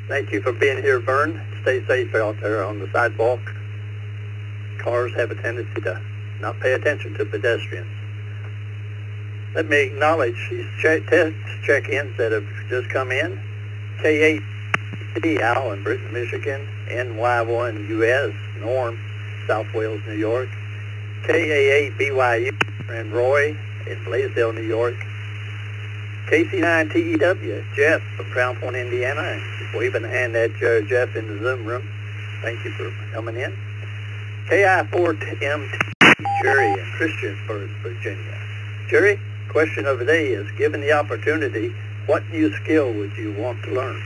Thank you for being here, Vern. Stay safe out there on the sidewalk. Cars have a tendency to not pay attention to pedestrians. Let me acknowledge these test check-ins that have just come in. K8 Al in Britain, Michigan, NY1US, Norm, South Wales, New York, KA8 BYU, and Roy in Blaisdell, New York, KC9 TEW, Jeff from Crown Point, Indiana, and waving a hand at Jeff in the Zoom room. Thank you for coming in. KI4MT, Jerry in Christiansburg, Virginia. Jerry, question of the day is, given the opportunity, what new skill would you want to learn?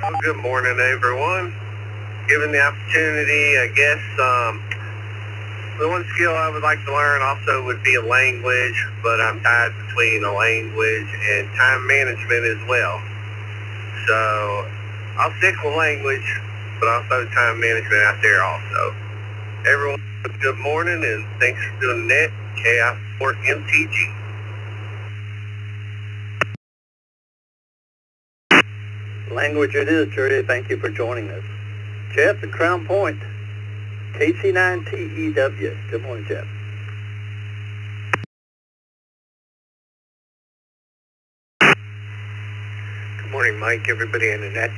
Well, good morning, everyone. Given the opportunity, I guess the one skill I would like to learn also would be a language, but I'm tied between a language and time management as well. So I'll stick with language, but also time management out there also. Everyone, good morning, and thanks for doing that. KI4MTG. Language it is, Jerry. Thank you for joining us. Jeff at Crown Point, KC9TEW. Good morning, Jeff. Good morning, Mike, everybody in the net.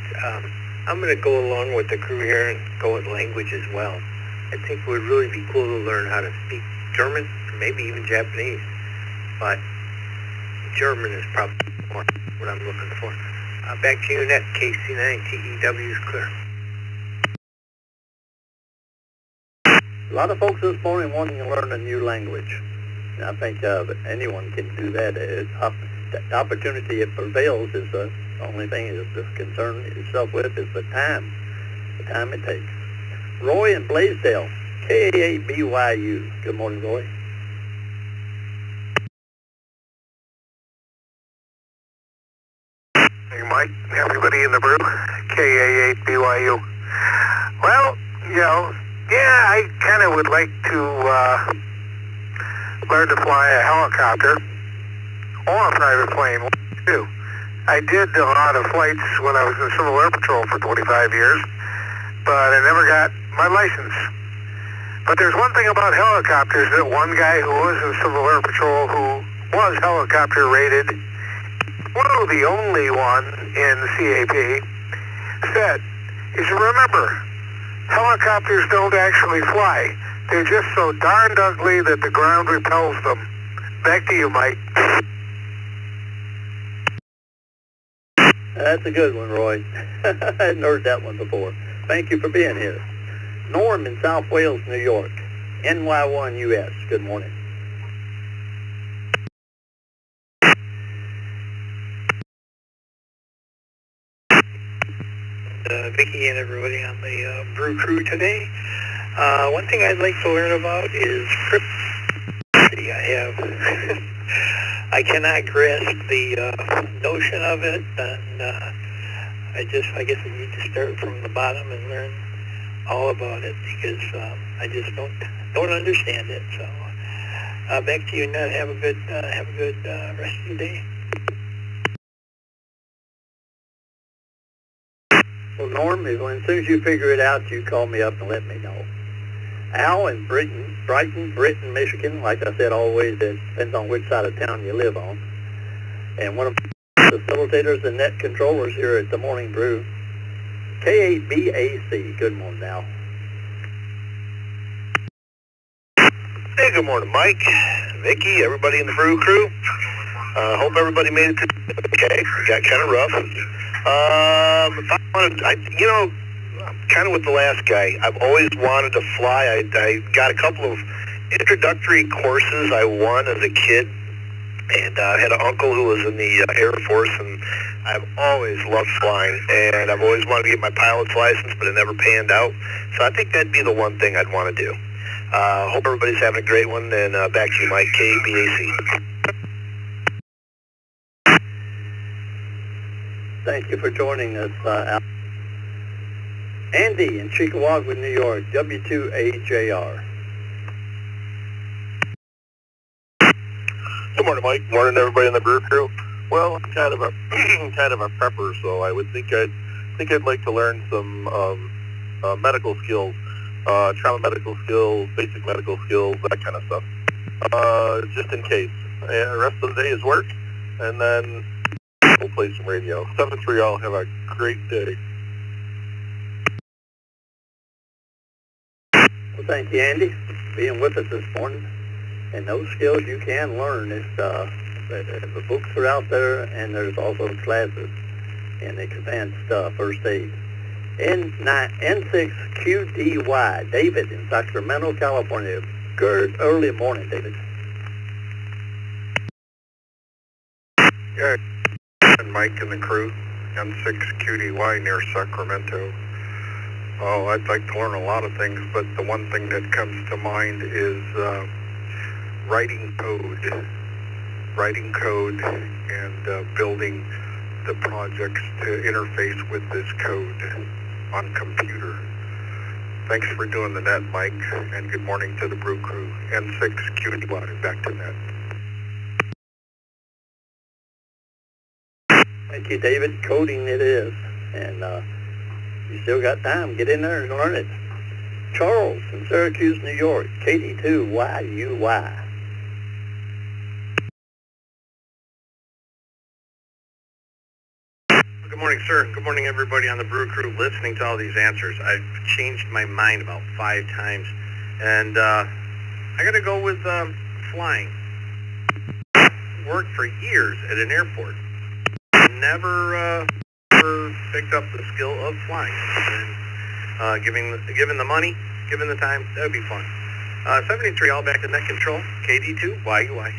I'm going to go along with the crew here and go with language as well. I think it would really be cool to learn how to speak German, or maybe even Japanese. But German is probably more what I'm looking for. Back to you, net. KC9TEW is clear. A lot of folks this morning wanting to learn a new language. And I think anyone can do that. The opportunity it prevails is the only thing you just concern yourself with is the time it takes. Roy in Blaisdell, KA8BYU. Good morning, Roy. Hey, Mike, everybody in the brew, KA8BYU. Well, yeah, I kind of would like to learn to fly a helicopter or a private plane, too. I did a lot of flights when I was in Civil Air Patrol for 25 years, but I never got my license. But there's one thing about helicopters that one guy who was in Civil Air Patrol who was helicopter rated, the only one in the CAP, said, is remember, helicopters don't actually fly. They're just so darned ugly that the ground repels them. Back to you, Mike. That's a good one, Roy. I hadn't heard that one before. Thank you for being here. Norm in South Wales, New York, NY1US. Good morning. Vicky and everybody on the brew crew today. One thing I'd like to learn about is cryptography. I cannot grasp the notion of it, and I guess I need to start from the bottom and learn all about it because I just don't understand it. So back to you, Ned. Have a good rest of the day. Well, Norm, as soon as you figure it out, you call me up and let me know. Al in Brighton, Michigan. Like I said, always, it depends on which side of town you live on. And one of the facilitators and net controllers here at the Morning Brew, K8BAC. Good morning, Al. Hey, good morning, Mike, Vicky, everybody in the brew crew. Hope everybody made it to okay. It got kind of rough. If I wanted, kind of with the last guy, I've always wanted to fly. I got a couple of introductory courses I won as a kid, and I had an uncle who was in the Air Force, and I've always loved flying, and I've always wanted to get my pilot's license, but it never panned out. So I think that'd be the one thing I'd want to do. Hope everybody's having a great one, and back to you, Mike, KBAC. Thank you for joining us, Al. Andy in Chickawaga, New York, W2AJR. Good morning, Mike. Morning, everybody in the brew crew. Well, I'm kind of a prepper, so I would think I'd like to learn some medical skills, trauma medical skills, basic medical skills, that kind of stuff. Just in case. And the rest of the day is work, and then we'll play some radio. 7-3 all. Have a great day. Well, thank you, Andy, for being with us this morning. And those skills you can learn. The books are out there, and there's also classes in advanced first aid. N6QDY, David in Sacramento, California. Good early morning, David. Yeah, and Mike and the crew, N6QDY near Sacramento. Oh, I'd like to learn a lot of things, but the one thing that comes to mind is writing code and building the projects to interface with this code. on computer. Thanks for doing the net, Mike, and good morning to the Brew Crew. N6QDY, back to net. Thank you, David. Coding it is. And you still got time. Get in there and learn it. Charles in Syracuse, New York, KD2YUY. Good morning, sir. Good morning, everybody on the Brew Crew. Listening to all these answers, I've changed my mind about 5 times. And I got to go with flying. Worked for years at an airport. Never picked up the skill of flying. And given the money, given the time, that would be fun. 73, all back to net control. KD2YUY.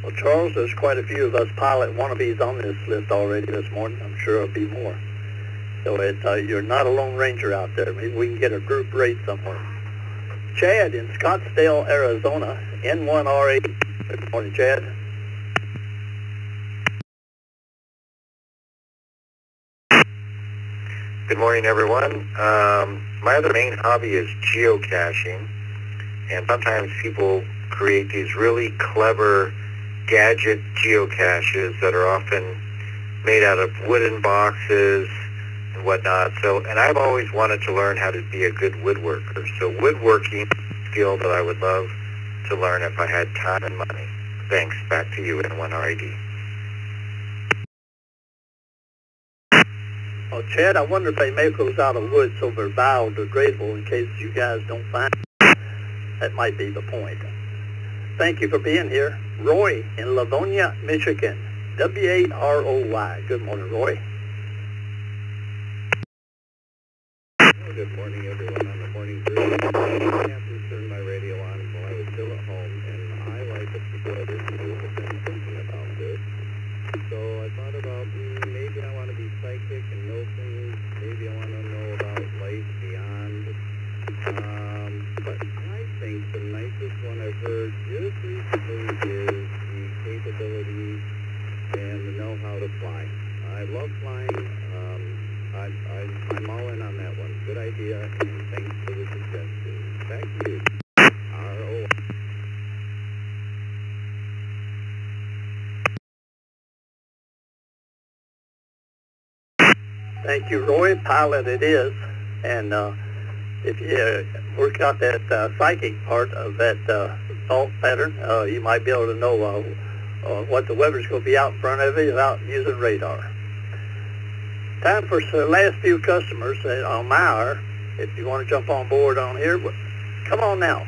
Well, Charles, there's quite a few of us pilot wannabes on this list already this morning. I'm sure there'll be more. So you're not a lone ranger out there. Maybe we can get a group rate somewhere. Chad in Scottsdale, Arizona, N1R8. Good morning, Chad. Good morning, everyone. My other main hobby is geocaching, and sometimes people create these really clever gadget geocaches that are often made out of wooden boxes and whatnot. And I've always wanted to learn how to be a good woodworker. So woodworking is a skill that I would love to learn if I had time and money. Thanks. Back to you, N1RAD. Oh, Chad, I wonder if they make those out of wood so they're biodegradable in case you guys don't find them. That might be the point. Thank you for being here. Roy in Livonia, Michigan, W-A-R-O-Y. Good morning, Roy. Good morning, everyone on the morning brew. I happened to turn my radio on while I was still at home, and I, like a few others too, have been thinking about this. So I thought about maybe I want to be psychic and know things. Maybe I want to know about life beyond. But I think the nicest one I've heard just recently is the capability and the know-how to fly. I love flying. I'm all in on that one. Good idea, and thanks for the suggestion. Back to you. R.O. Thank you, Roy. Pilot it is. And if you work out that psychic part of that thought pattern, you might be able to know what the weather's going to be out in front of you without using radar. Time for the last few customers on my hour. If you want to jump on board on here, come on now.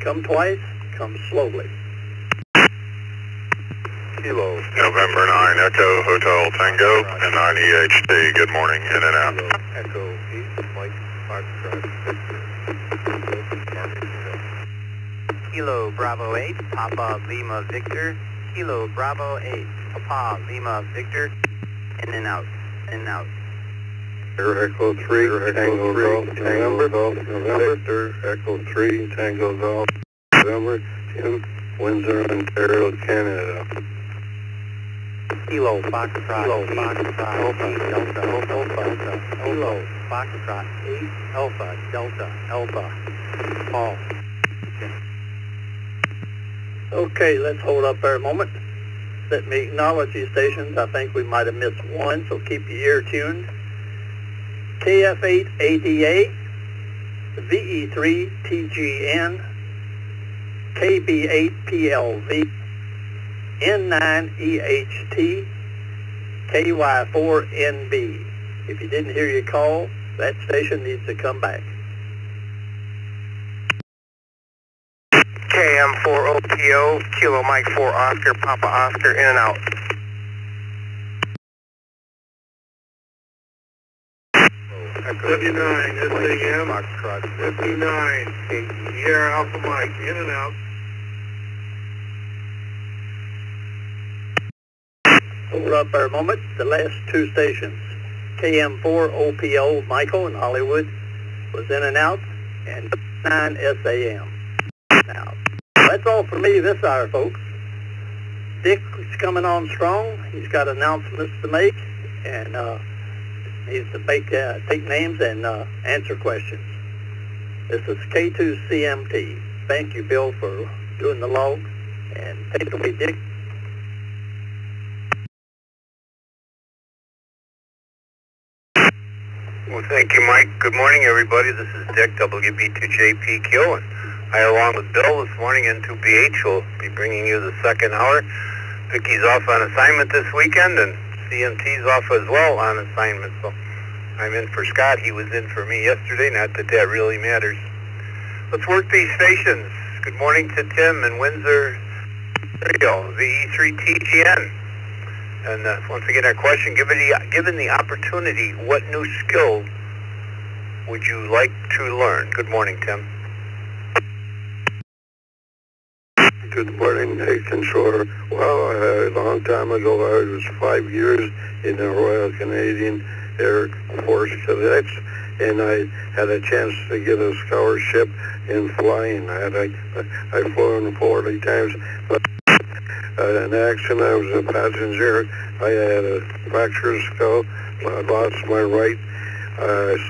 Come twice, come slowly. Kilo, November 9, Echo Hotel Tango, and 9 EHT. Good morning, in and out. Echo 8, Mike 5 Kilo Bravo 8, Papa Lima Victor. Kilo Bravo 8, Papa Lima Victor. In and out, in and out. Echo 3, Tango Golf, November. Victor, Echo 3, Tango Golf, November. Tim, Windsor, Ontario, Canada. Kilo Foxtrot, Alpha, Delta, Alpha, Kilo Foxtrot 8, Alpha, Delta, Alpha, Paul. Okay, let's hold up there a moment. Let me acknowledge these stations. I think we might have missed one, so keep your ear tuned. KF8ADA, VE3TGN, KB8PLV, N9EHT, KY4NB. If you didn't hear your call, that station needs to come back. KM4OPO, Kilo Mike 4 Oscar, Papa Oscar, in and out. W9, SAM, 59, Sierra Alpha Mike, in and out. Hold up there a moment. The last two stations, KM4OPO, Michael in Hollywood, was in and out, and 9 SAM. Now, that's all for me this hour, folks. Dick is coming on strong. He's got announcements to make, and needs to take names and answer questions. This is K2CMT. Thank you, Bill, for doing the log, and take it away, Dick. Well, thank you, Mike. Good morning, everybody. This is Dick, WB2JPQ, and I, along with Bill, this morning in 2BH, will be bringing you the second hour. Vicky's off on assignment this weekend, and CMT's off as well on assignment, so I'm in for Scott. He was in for me yesterday, not that that really matters. Let's work these stations. Good morning to Tim in Windsor, VE3TGN. And once again, our question, given the opportunity, what new skill would you like to learn? Good morning, Tim. Good morning, Nathan Shore. Well, a long time ago, I was 5 years in the Royal Canadian Air Force Cadets, and I had a chance to get a scholarship in flying. I've flown 40 times, but an accident, I was a passenger. I had a fractured skull. I lost my right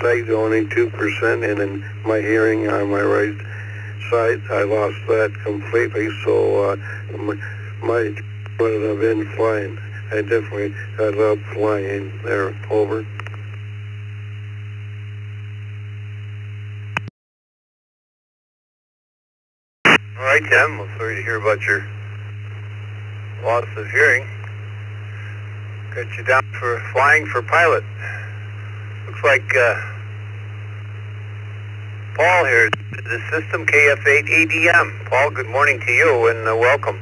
sight, only 2%, and then my hearing on my right side, I lost that completely. So my would have been flying. I love flying there. Over. All right, Tim. Well, sorry to hear about your loss of hearing. Got you down for flying for pilot. Looks like Paul here, the system KF8ADM. Paul, good morning to you and welcome.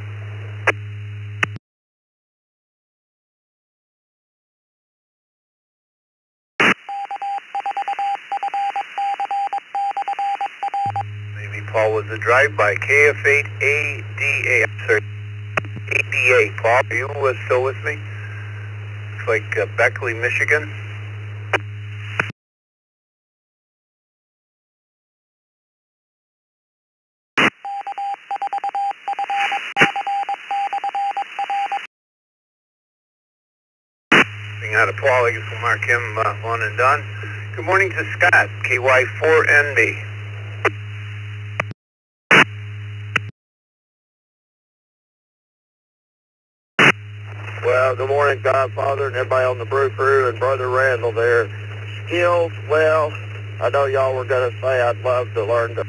Maybe Paul was a drive-by. KF8ADA. I'm sorry. ADA. Paul, are you still with me? It's like Beckley, Michigan. Being out of Paul, I guess we'll mark him one and done. Good morning to Scott, KY4NB. Well, good morning, Godfather, and everybody on the Brew Crew, and Brother Randall there. Skills, well, I know y'all were going to say I'd love to learn to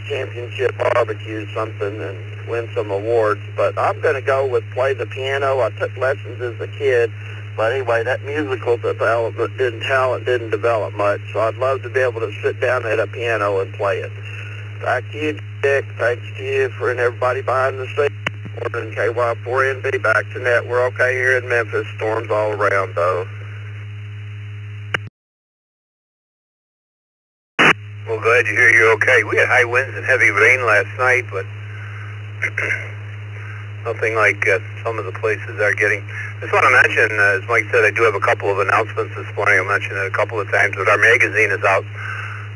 championship barbecue something and win some awards, but I'm going to go with play the piano. I took lessons as a kid, but anyway, that musical development didn't develop much, so I'd love to be able to sit down at a piano and play it. Back to you, Dick. Thanks to you and everybody behind the scenes. Morning, KY4NB, back to net. We're okay here in Memphis. Storms all around, though. Well, glad to hear you're okay. We had high winds and heavy rain last night, but nothing like some of the places are getting. Just want to mention, as Mike said, I do have a couple of announcements this morning. I mentioned it a couple of times, but our magazine is out.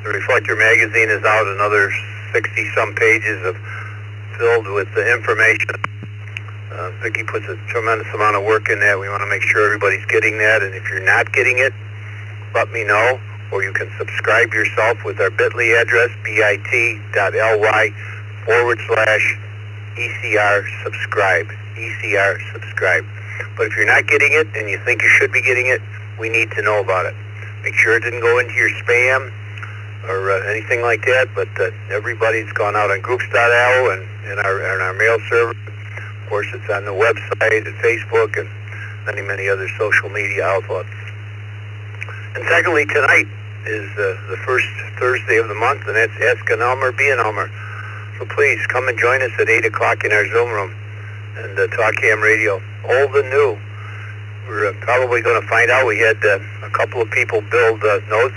The Reflector magazine is out, another 60-some pages filled with the information. Vicki puts a tremendous amount of work in that. We want to make sure everybody's getting that, and if you're not getting it, let me know, or you can subscribe yourself with our bit.ly address, bit.ly/ECR subscribe, ECR subscribe. But if you're not getting it and you think you should be getting it, we need to know about it. Make sure it didn't go into your spam or anything like that, but everybody's gone out on groups.io and in our mail server. Of course, it's on the website and Facebook and many other social media outlets. And secondly, tonight is the first Thursday of the month, and that's Ask an Elmer, Be an Elmer. So please come and join us at 8 o'clock in our Zoom room and Talk Ham Radio. Old and new. We're probably going to find out. We had a couple of people build notes,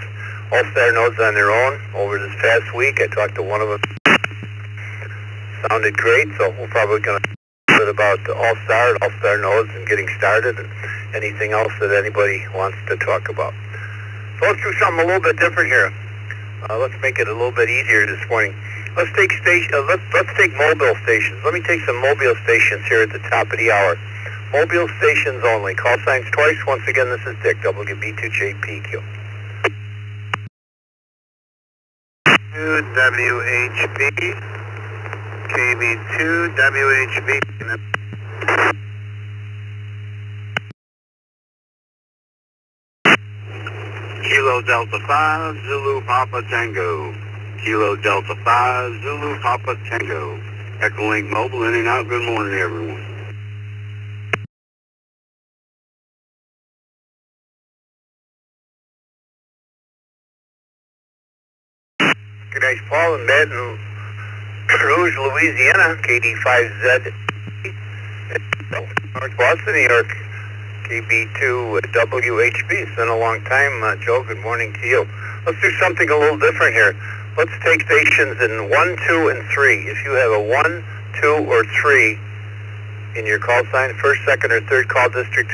All-Star notes on their own over this past week. I talked to one of them. Sounded great, so we're probably going to talk about the All-Star notes and getting started and anything else that anybody wants to talk about. So let's do something a little bit different here. Let's make it a little bit easier this morning. Let's take let's take mobile stations. Let me take some mobile stations here at the top of the hour. Mobile stations only. Call signs twice. Once again, this is Dick, WB2JPQ. WHB, KB2, WHB. Kilo Delta 5, Zulu Papa Tango. Kilo Delta 5, Zulu Papa Tango. Echolink Mobile in and out. Good morning, everyone. Good night, Paul in Baton Rouge, Louisiana, KD5Z. North Boston, New York, KB2 WHB. It's been a long time, Joe. Good morning to you. Let's do something a little different here. Let's take stations in 1, 2, and 3. If you have a 1, 2, or 3 in your call sign, first, second, or third call district,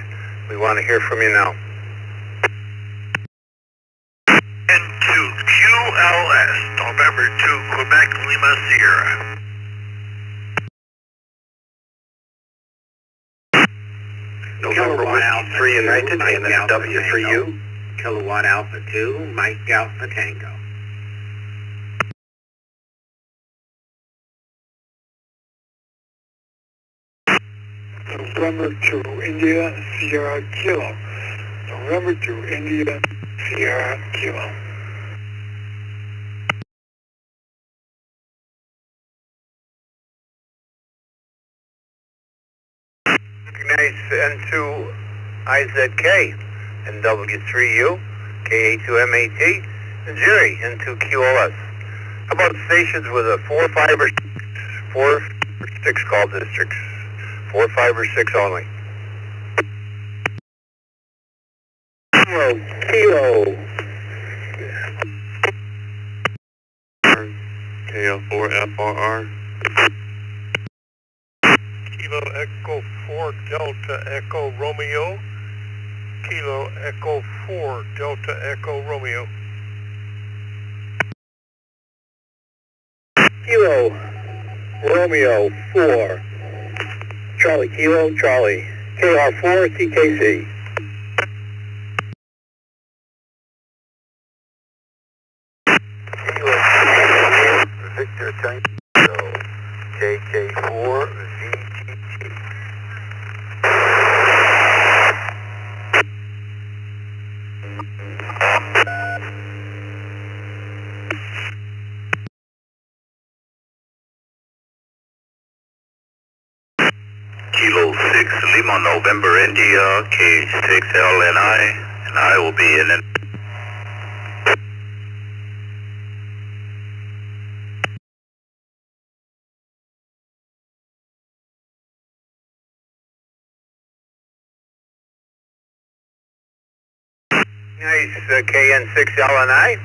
we want to hear from you now. QLS, November 2, Quebec, Lima, Sierra. November Alpha 3 United, and W3U. Kilowatt Alpha 2, Mike Alpha Tango. November to India, Sierra Kilo. November to India, Sierra Kilo. Recognize N2 IZK and W3U, KA2MAT, and Jerry N2 QLS. How about stations with a 4, 5, or 4 or 6 call districts? 4, 5, or 6 only. Kilo. KL4FRR. Kilo Echo 4 Delta Echo Romeo. Kilo Echo 4 Delta Echo Romeo. Kilo Romeo 4. Charlie Kilo Charlie. KR4 CKC. Victor Tango, KK4 VTT. Kilo 6, Lima, November, India, K6LNI, and I will be in an... Nice, KN6LNI,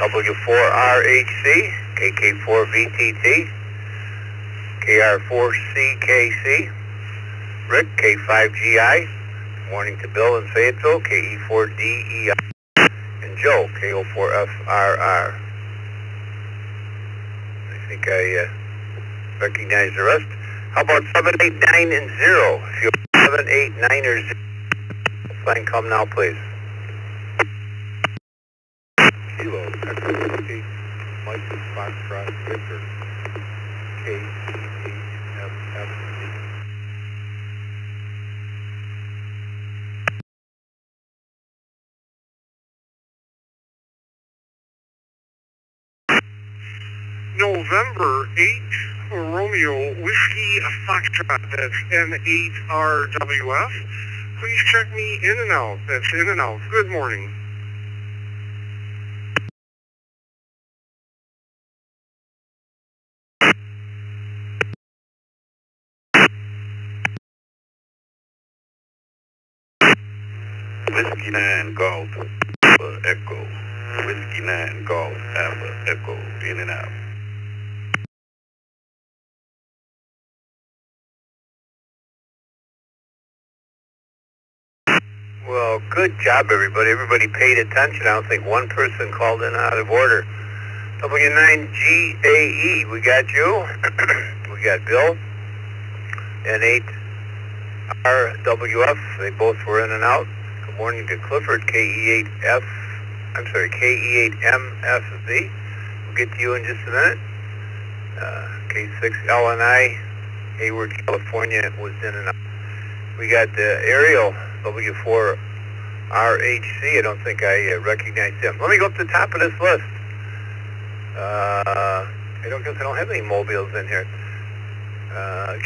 W4RHC, KK4VTT, KR4CKC, Rick, K5GI, morning to Bill in Fayetteville, KE4DEI, and Joe, KO4FRR. I think I recognize the rest. How about 789 and 0? If you have 789 or 0, sign come now, please. Kilo Echo Whiskey, Mike Foxtrot Victor, K8FFC. November 8 Romeo Whiskey Foxtrot, that's N8RWF. Please check me in and out, that's in and out. Good morning. Whiskey 9 Golf, Alpha Echo. Whiskey 9 Golf, Alpha Echo, in and out. Well, good job, everybody. Everybody paid attention. I don't think one person called in out of order. W9GAE, we got you. We got Bill. N8RWF, they both were in and out. Good morning to Clifford, KE8MFV. We'll get to you in just a minute. K6LNI, Hayward, California, was in and out. We got Ariel, W4RHC. I don't think I recognize him. Let me go up to the top of this list. I don't have any mobiles in here.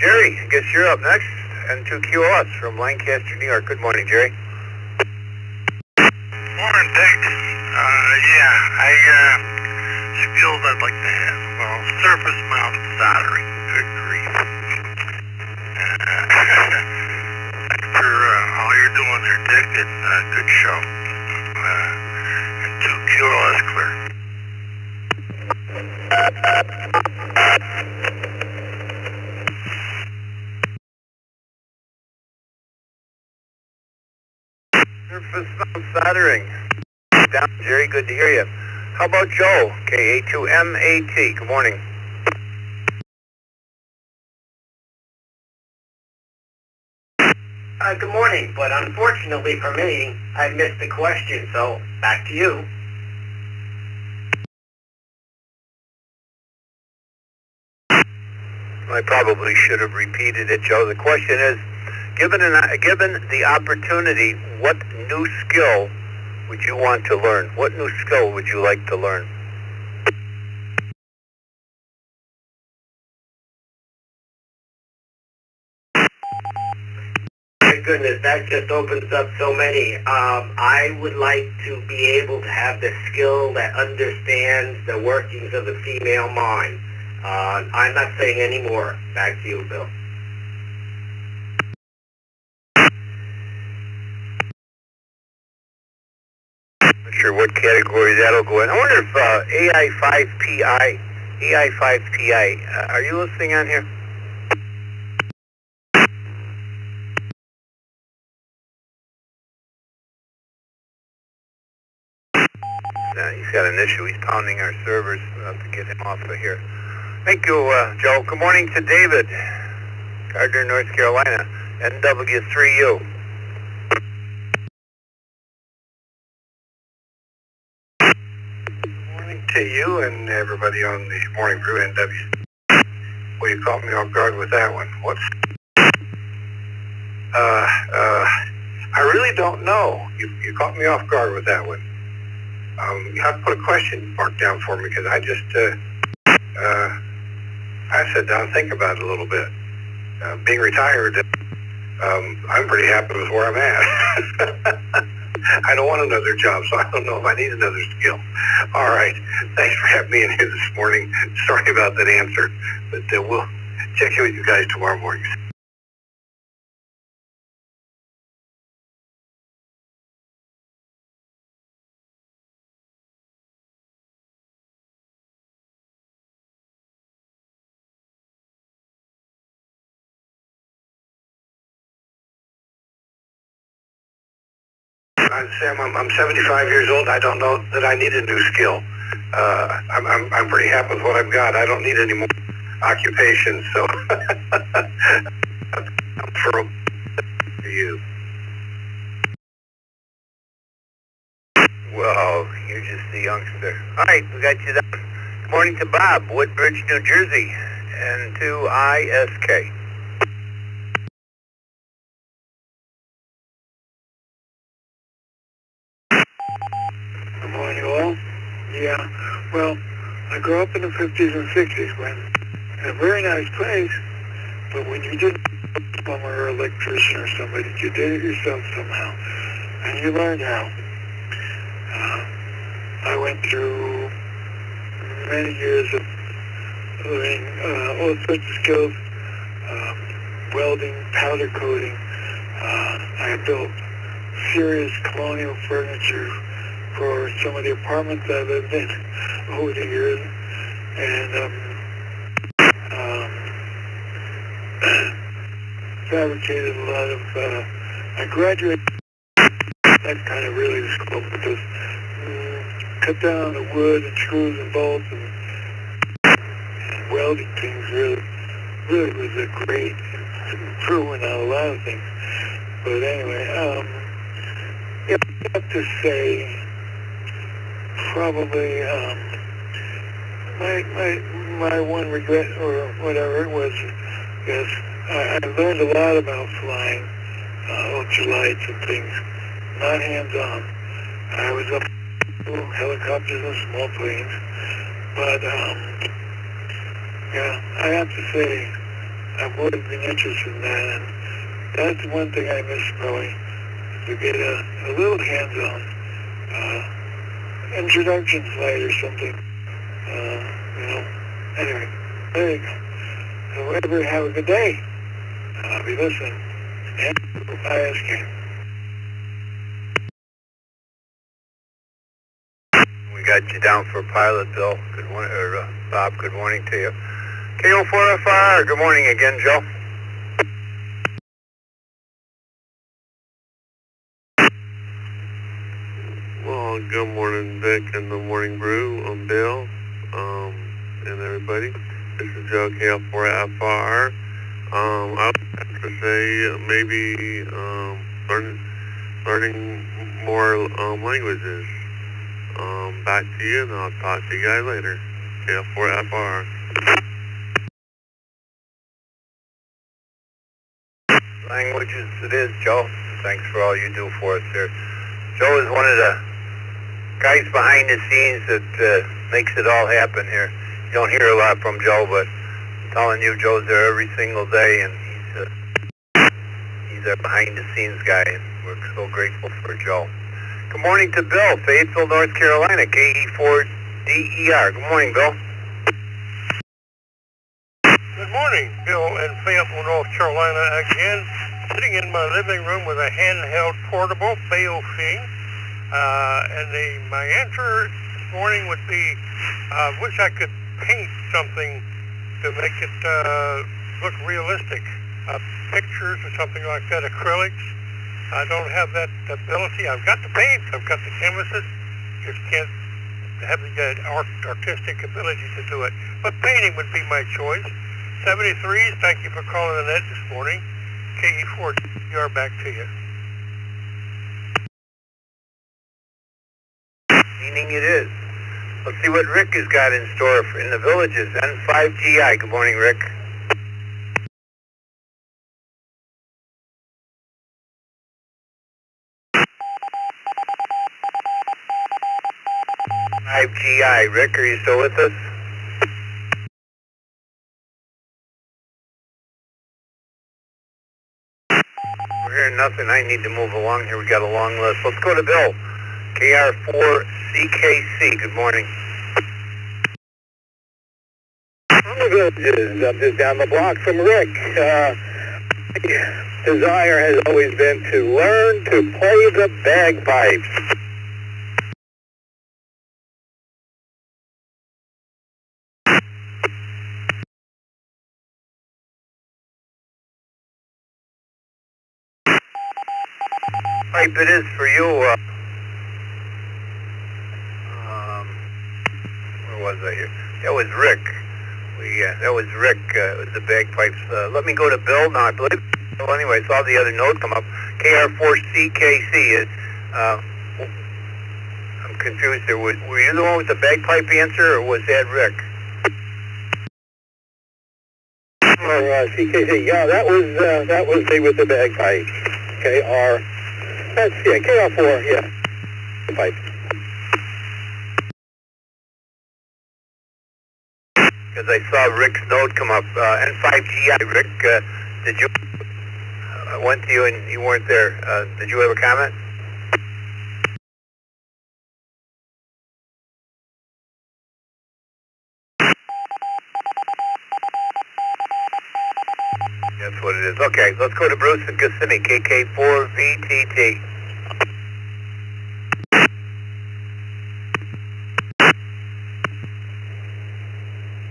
Jerry, I guess you're up next. N2QOS from Lancaster, New York. Good morning, Jerry. Morning, Dick. I skills I'd like to have. Well, surface mount soldering. Good grief. Thanks for all you're doing there, Dick. It's a good show. And 2QOS clear. Surface mount soldering. Down, Jerry, good to hear you. How about Joe? KA2MAT. Good morning. Good morning, but unfortunately for me, I missed the question, so back to you. I probably should have repeated it, Joe. The question is, given the opportunity, what new skill would you want to learn? What new skill would you like to learn? My goodness, that just opens up so many. I would like to be able to have the skill that understands the workings of the female mind. I'm not saying any more. Back to you, Bill. Not sure what category that'll go in. I wonder if AI5PI, are you listening on here? He's got an issue. He's pounding our servers. We'll have to get him off of here. Thank you, Joe. Good morning to David, Gardner, North Carolina, NW3U. Good morning to you and everybody on the Morning Brew NW. Well, you caught me off guard with that one. What's... I really don't know. You caught me off guard with that one. You have to put a question mark down for me because I just, I sat down and think about it a little bit. Being retired, I'm pretty happy with where I'm at. I don't want another job, so I don't know if I need another skill. All right. Thanks for having me in here this morning. Sorry about that answer, but we'll check in with you guys tomorrow morning. Sam, I'm 75 years old. I don't know that I need a new skill. I'm pretty happy with what I've got. I don't need any more occupation, so for you. Well, you're just a youngster. All right, we got you down. Good morning to Bob, Woodbridge, New Jersey, and to ISK. Good morning, all. Yeah, well, I grew up in the 50s and 60s when, in a very nice place, but when you didn't have a plumber or electrician or somebody, you did it yourself somehow, and you learned how. I went through many years of learning all sorts of skills, welding, powder coating. I built serious colonial furniture for some of the apartments I lived in over the years, and fabricated a lot of, I graduated That's kind of really the scope, because cut down on the wood and screws and bolts and welding things really was a great improvement on a lot of things. But anyway, yeah, I have to say, probably my one regret or whatever it was, yes, I learned a lot about flying ultralights and things, not hands-on. I was up in helicopters and small planes, but yeah, I have to say I've always been interested in that, and that's one thing I miss probably, to get a little hands-on introduction flight or something. You know, anyway, there you go. So everybody have a good day. I'll be listening. And ISK. We got you down for pilot, Bill. Good morning, or Bob. Good morning to you. KO4FR. Good morning again, Joe. Well, good morning, Vic, and the Morning Brew. I'm Bill, and everybody. This is Joe, KO4FR. I would have to say maybe learning more languages. Back to you, and I'll talk to you guys later. KO4FR. Languages it is, Joe. Thanks for all you do for us here. Joe is one of the guys behind the scenes that makes it all happen here. You don't hear a lot from Joe, but I'm telling you, Joe's there every single day, and he's a behind the scenes guy, and we're so grateful for Joe. Good morning to Bill, Fayetteville, North Carolina, KE4DER. Good morning, Bill. Good morning, Bill in Fayetteville, North Carolina again. Sitting in my living room with a handheld portable Baofeng. And my answer this morning would be, I wish I could paint something to make it look realistic. Pictures or something like that, acrylics. I don't have that ability. I've got the paint, I've got the canvases, just can't have the artistic ability to do it. But painting would be my choice. 73s, thank you for calling the net this morning. KE4, back to you. Meaning it is. Let's see what Rick has got in store in the villages. N5GI. Good morning, Rick. 5GI. Rick, are you still with us? We're hearing nothing. I need to move along here. We got a long list. Let's go to Bill. KR4CKC. Good morning. I'm just down the block from Rick. Desire has always been to learn to play the bagpipes. Pipe it is for you. Where was I here? That was Rick. That was Rick. It was the bagpipes. Let me go to Bill now, I believe. Well, anyway, I saw the other note come up. KR4CKC. I'm confused there. Were you the one with the bagpipe answer, or was that Rick? CKC. Yeah, that was me with the bagpipes. KR4. Yeah. Pipe. Because I saw Rick's note come up. N5GI. Rick, did you? I went to you and you weren't there. Did you have a comment? That's what it is. Okay, let's go to Bruce and Kissimmee, KK4VTT.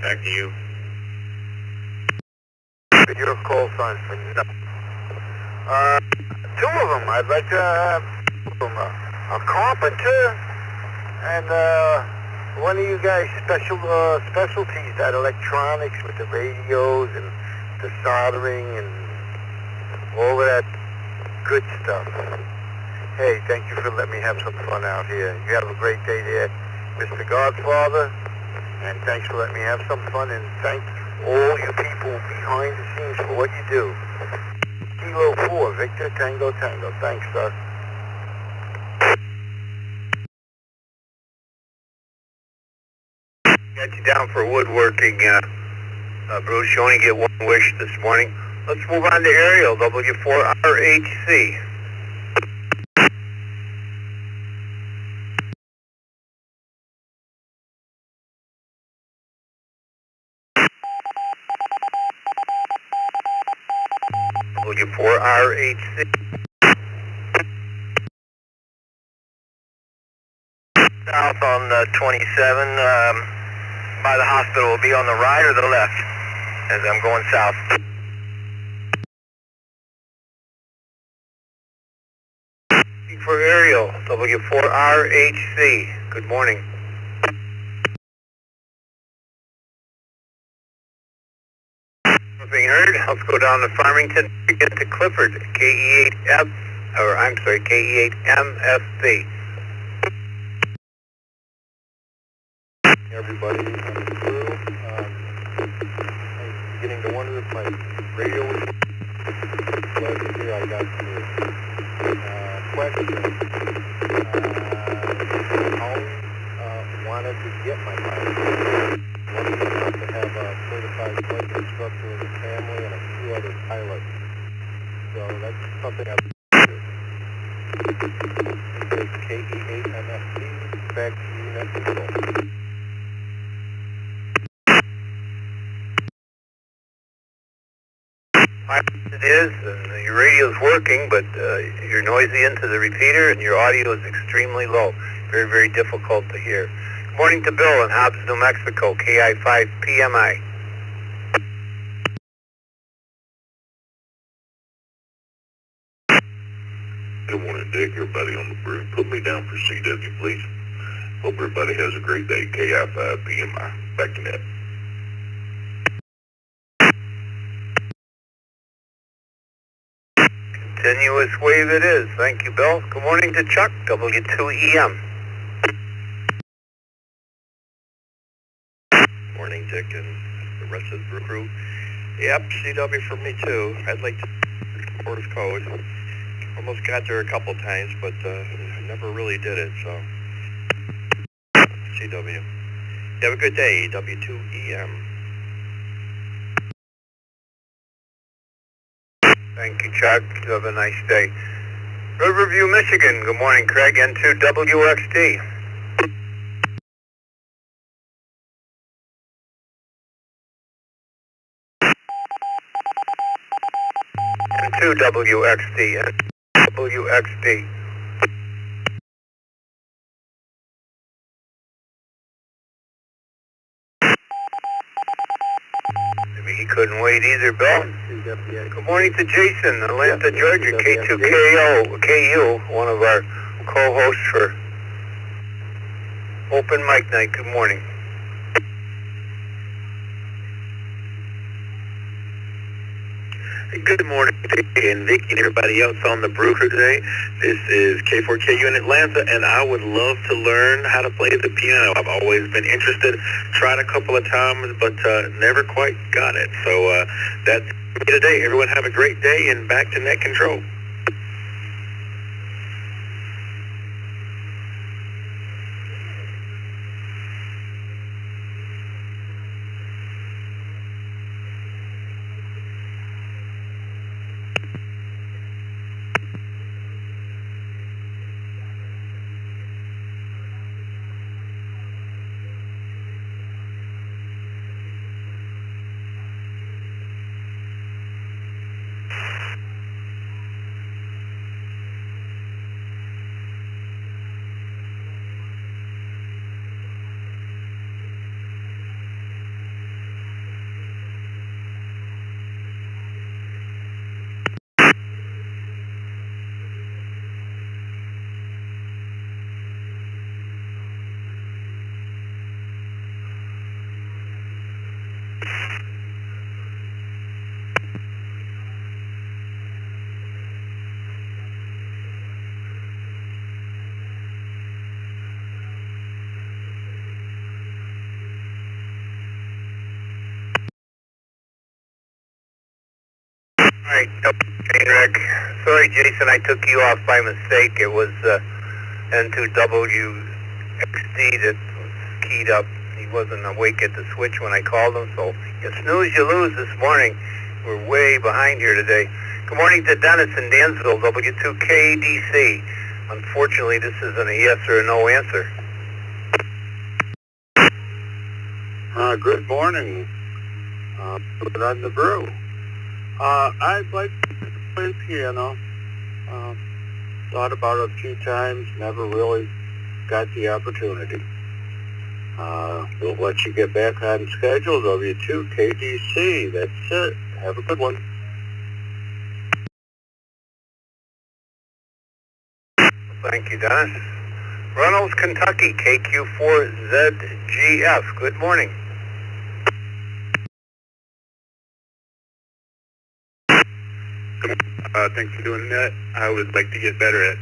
Back to you. Your call sign for no. Two of them. I'd like to from a carpenter, and one of you guys' specialties, that electronics with the radios and the soldering and all of that good stuff. Hey, thank you for letting me have some fun out here. You have a great day there, Mr. Godfather, and thanks for letting me have some fun, and thank all you people behind the scenes for what you do. Kilo 4, Victor, Tango, Tango. Thanks, sir. Got you down for woodworking, Bruce. You only get one wish this morning. Let's move on to Ariel, W4RHC. W4RHC. South on 27, by the hospital. Will be on the right or the left as I'm going south? For Ariel, W4RHC. Good morning. Being heard, let's go down to Farmington to get to Clifford, KE8MFB. Everybody on the crew, I'm beginning to wonder if my radio was glad to hear I got the question. Wanted to get my pilot. Wanted to have a certified flight instructor in the family and a few other pilots. So that's something I've been doing. KE8MFB, back to you, net control. It is, and your radio's working, but you're noisy into the repeater and your audio is extremely low. Very, very difficult to hear. Good morning to Bill in Hobbs, New Mexico, KI5PMI. Good morning, Dick. Everybody on the brew. Put me down for CW, please. Hope everybody has a great day. KI5PMI. Back to net. Continuous wave it is. Thank you, Bill. Good morning to Chuck, W2EM. Morning, Dick, and the rest of the brew crew. Yep, CW for me too. I'd like to Morse code. Almost got there a couple times, but never really did it, so CW. Have a good day, W2EM. Thank you, Chuck. You have a nice day. Riverview, Michigan. Good morning, Craig, N2WXD. N2WXD. WXD. Maybe he couldn't wait either, Bill. Good morning to Jason, Atlanta, Georgia, K2KU, one of our co-hosts for Open Mic Night. Good morning. Good morning, Dick and Vicky and everybody else on the brew crew today. This is K4KU in Atlanta, and I would love to learn how to play the piano. I've always been interested, tried a couple of times, but never quite got it. So that's me today. Everyone have a great day, and back to net control. Alright, hey Rick. Sorry Jason, I took you off by mistake. It was N2WXD that was keyed up. He wasn't awake at the switch when I called him, so you snooze, you lose this morning. We're way behind here today. Good morning to Dennis in Dansville, W2KDC. Unfortunately, this isn't a yes or a no answer. Good morning. Put on the brew. I'd like to play piano. Thought about it a few times, never really got the opportunity. We'll let you get back on schedule, W2KDC. That's it. Have a good one. Thank you, Dennis. Runnels, Kentucky, KQ4ZGF. Good morning. Thanks for doing that. I would like to get better at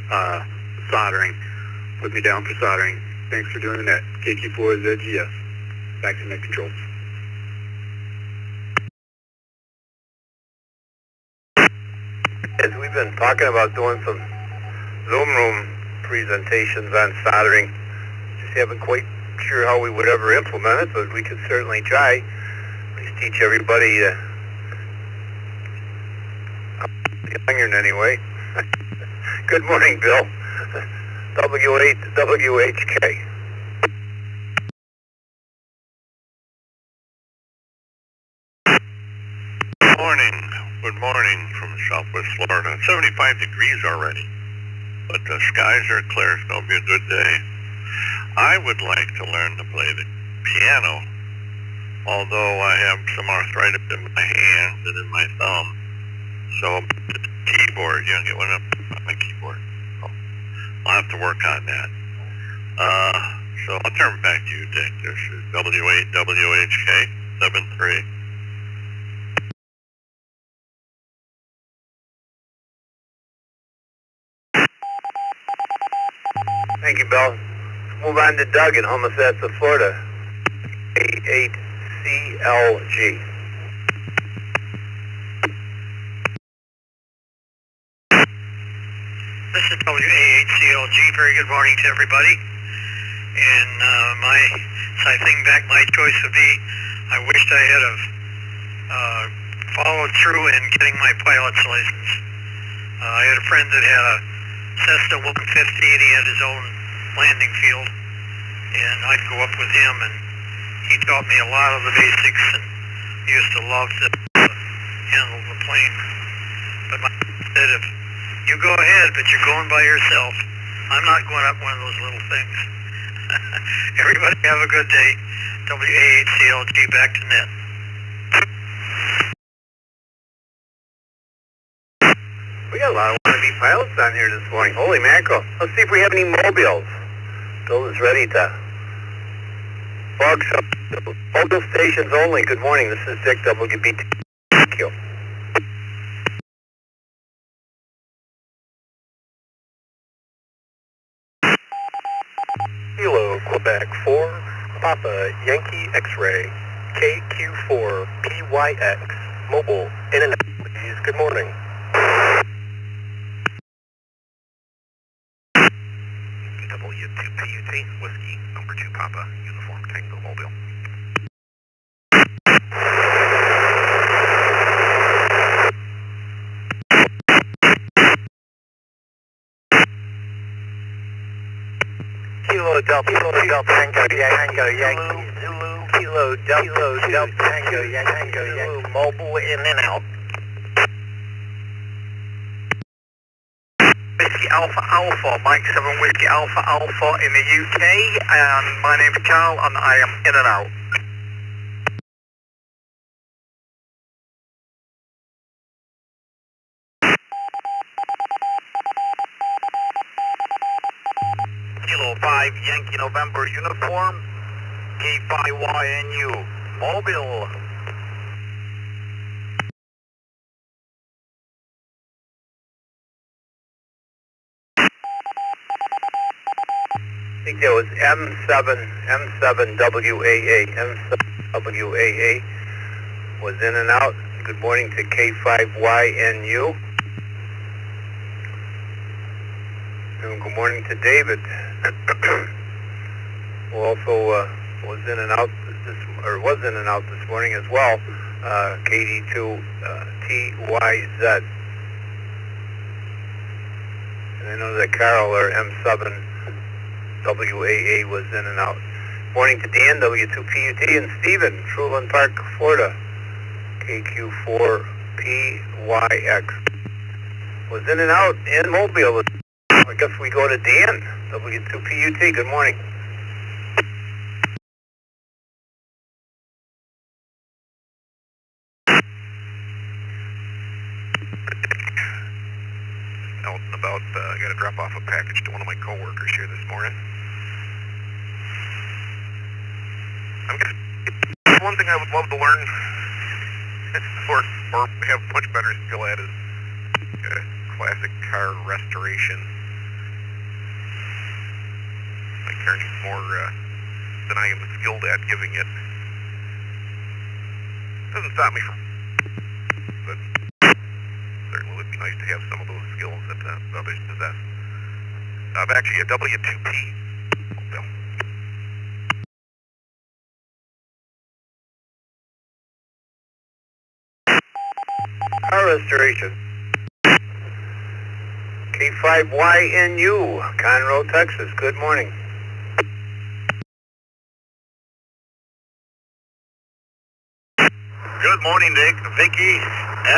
soldering. Put me down for soldering. Thanks for doing that. KQ4ZGF. Back to net controls. As we've been talking about doing some Zoom room presentations on soldering, just haven't quite sure how we would ever implement it, but we could certainly try. At least teach everybody iron anyway. Good morning, Bill. WHK. Good morning from Southwest Florida. 75 degrees already, but the skies are clear. It's going to be a good day. I would like to learn to play the piano, although I have some arthritis in my hands and in my thumb. So keyboard, get one up on my keyboard. So I'll have to work on that. So I'll turn back to you, Dick. This is WHK 73. Thank you, Bill. Let's move on to Doug in Homosassa, Florida. 88CLG. This is WA8CLG. Very good morning to everybody. And I think back my choice would be, I wished I had followed through in getting my pilot's license. I had a friend that had a Cessna 150 and he had his own landing field. And I'd go up with him and he taught me a lot of the basics and he used to love to handle the plane. But my said, if you go ahead, but you're going by yourself. I'm not going up one of those little things. Everybody have a good day. WA8CLG, back to net. We got a lot of wannabe pilots on here this morning. Holy mackerel. Let's see if we have any mobiles. Bill is ready to box up. Mobile stations only. Good morning. This is Dick, WBT. Thank you. Kilo, Quebec 4, Papa, Yankee X-Ray, KQ4, PYX, mobile, in and out, please. Good morning. W2PUT, Whiskey, number 2 Papa, Uniform Tango Mobile. Kilo Delta Tango Yankee Zulu, Kilo Delta Tango Yankee Zulu, mobile, in and out. Whiskey Alpha Alpha, Mike 7 Whiskey Alpha Alpha in the UK, and my name's Carl and I am in and out. Kilo 5, Yankee November Uniform, K5YNU, Mobile. I think that was M7WAA. M7WAA was in and out. Good morning to K5YNU. And good morning to David, who also was in and out this morning as well. KD2TYZ. And I know that Carol, or M7WAA, was in and out. Morning to Dan, W2PUT, and Stephen, Truland Park, Florida, KQ4PYX. Was in and out in Mobile. I guess we go to Dan, W2PUT. Good morning. Out and about, I got to drop off a package to one of my coworkers here this morning. One thing I would love to learn, or have much better skill at, is classic car restoration. My car needs more than I am skilled at giving it. Doesn't stop me from, but certainly would be nice to have some of those skills that others possess. I'm actually a W2P. Car restoration. K5YNU, Conroe, Texas. Good morning. Good morning, Dick, Vicky,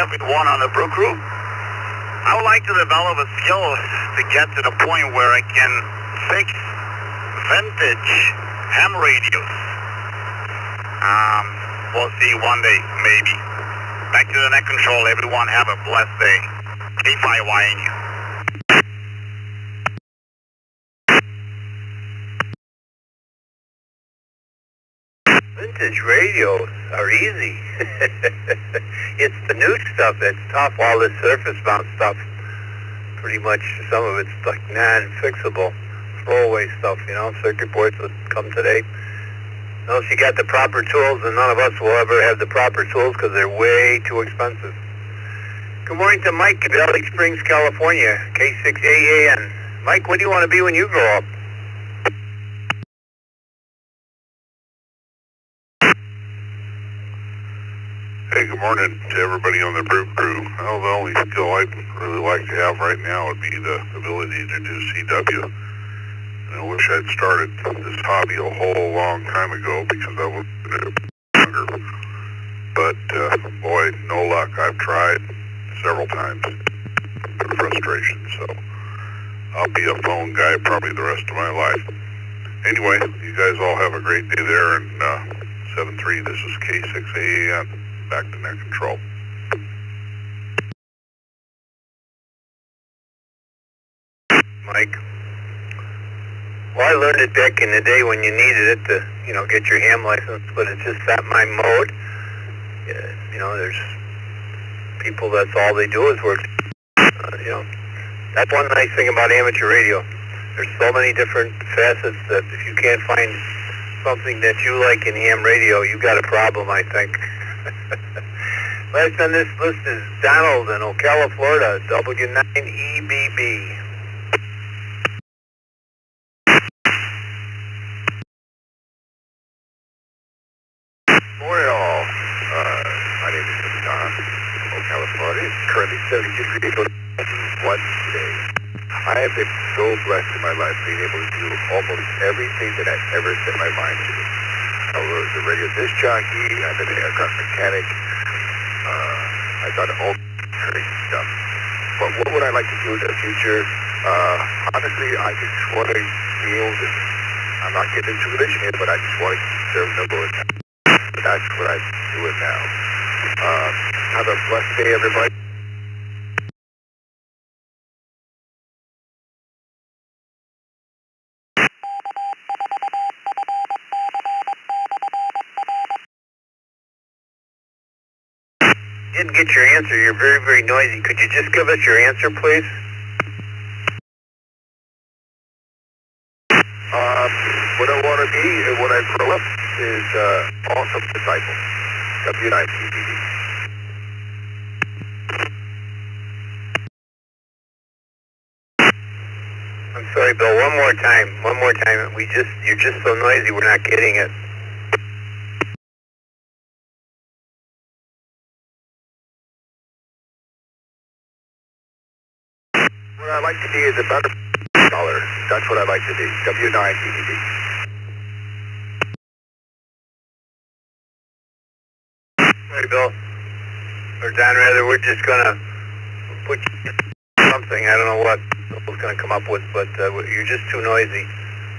everyone on the Brew Crew. I would like to develop a skill to get to the point where I can fix vintage ham radios. We'll see one day, maybe. Back to the net control. Everyone have a blessed day. K5YNU. Vintage radios are easy. It's the new stuff that's tough. All this surface mount stuff, pretty much some of it's like non-fixable, throwaway stuff, you know, circuit boards that come today. Unless you got the proper tools, and none of us will ever have the proper tools because they're way too expensive. Good morning to Mike in Valley Springs, California, K6AAN. Mike, what do you want to be when you grow up? Hey, good morning to everybody on the Brew Crew. Well, the only skill I'd really like to have right now would be the ability to do CW. And I wish I'd started this hobby a whole long time ago because I was younger. But, boy, no luck. I've tried several times for frustration, so I'll be a phone guy probably the rest of my life. Anyway, you guys all have a great day there, and 7-3, this is K6AAN. Back to net control. Mike. Well, I learned it back in the day when you needed it to, you know, get your ham license, but it's just not my mode. You know, there's people that's all they do is work. You know, that's one nice thing about amateur radio. There's so many different facets that if you can't find something that you like in ham radio, you got a problem, I think. Last on this list is Donald in Ocala, Florida, W9EBB. Morning all. My name is Don from Ocala, Florida. It's currently 72 degrees one day. I have been so blessed in my life being able to do almost everything that I ever set my mind to. I was a radio disc jockey, I've been an aircraft mechanic, I've done all crazy stuff. But what would I like to do in the future? Honestly, I just want to be able to, I'm not getting into religion here, but I just want to serve the Lord. That's what I'm doing now. Have a blessed day, everybody. Didn't get your answer. You're very, very noisy. Could you just give us your answer, please? What I want to be and what I grow up is awesome disciple. W9EBB. Sorry, Bill. One more time. You're just so noisy. We're not getting it. What I'd like to be is a better color. That's what I'd like to be. W9BBB. Sorry, Bill. Or Don, rather, we're just gonna put something. I don't know what Bill's gonna come up with, but you're just too noisy.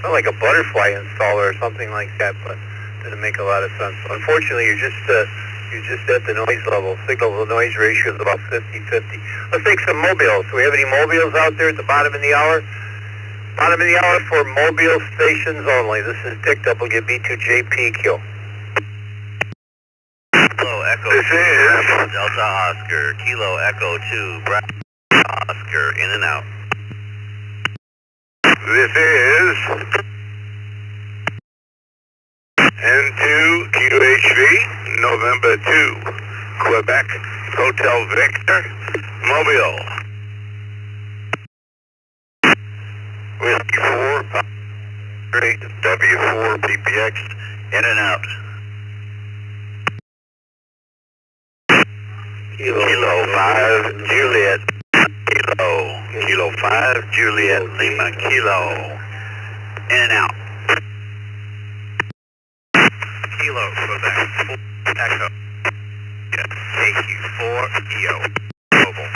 Not like a butterfly installer or something like that, but didn't make a lot of sense. Unfortunately, you're just at the noise level. Signal to noise ratio is about 50-50. Let's take some mobiles. Do we have any mobiles out there at the bottom of the hour? Bottom of the hour for mobile stations only. This is Dick WB2JPQ. Kilo Echo 2, Delta Oscar. Kilo Echo 2, Bravo Oscar, in and out. This is N2 QHV, November 2, Quebec, Hotel Victor, Mobile. Whiskey 4, W4 PPX, in and out. Kilo 5, Juliet, Kilo 5, Juliet, Lima, Kilo, in and out. Kilo, Quebec, Echo, AQ4, EO, Mobile.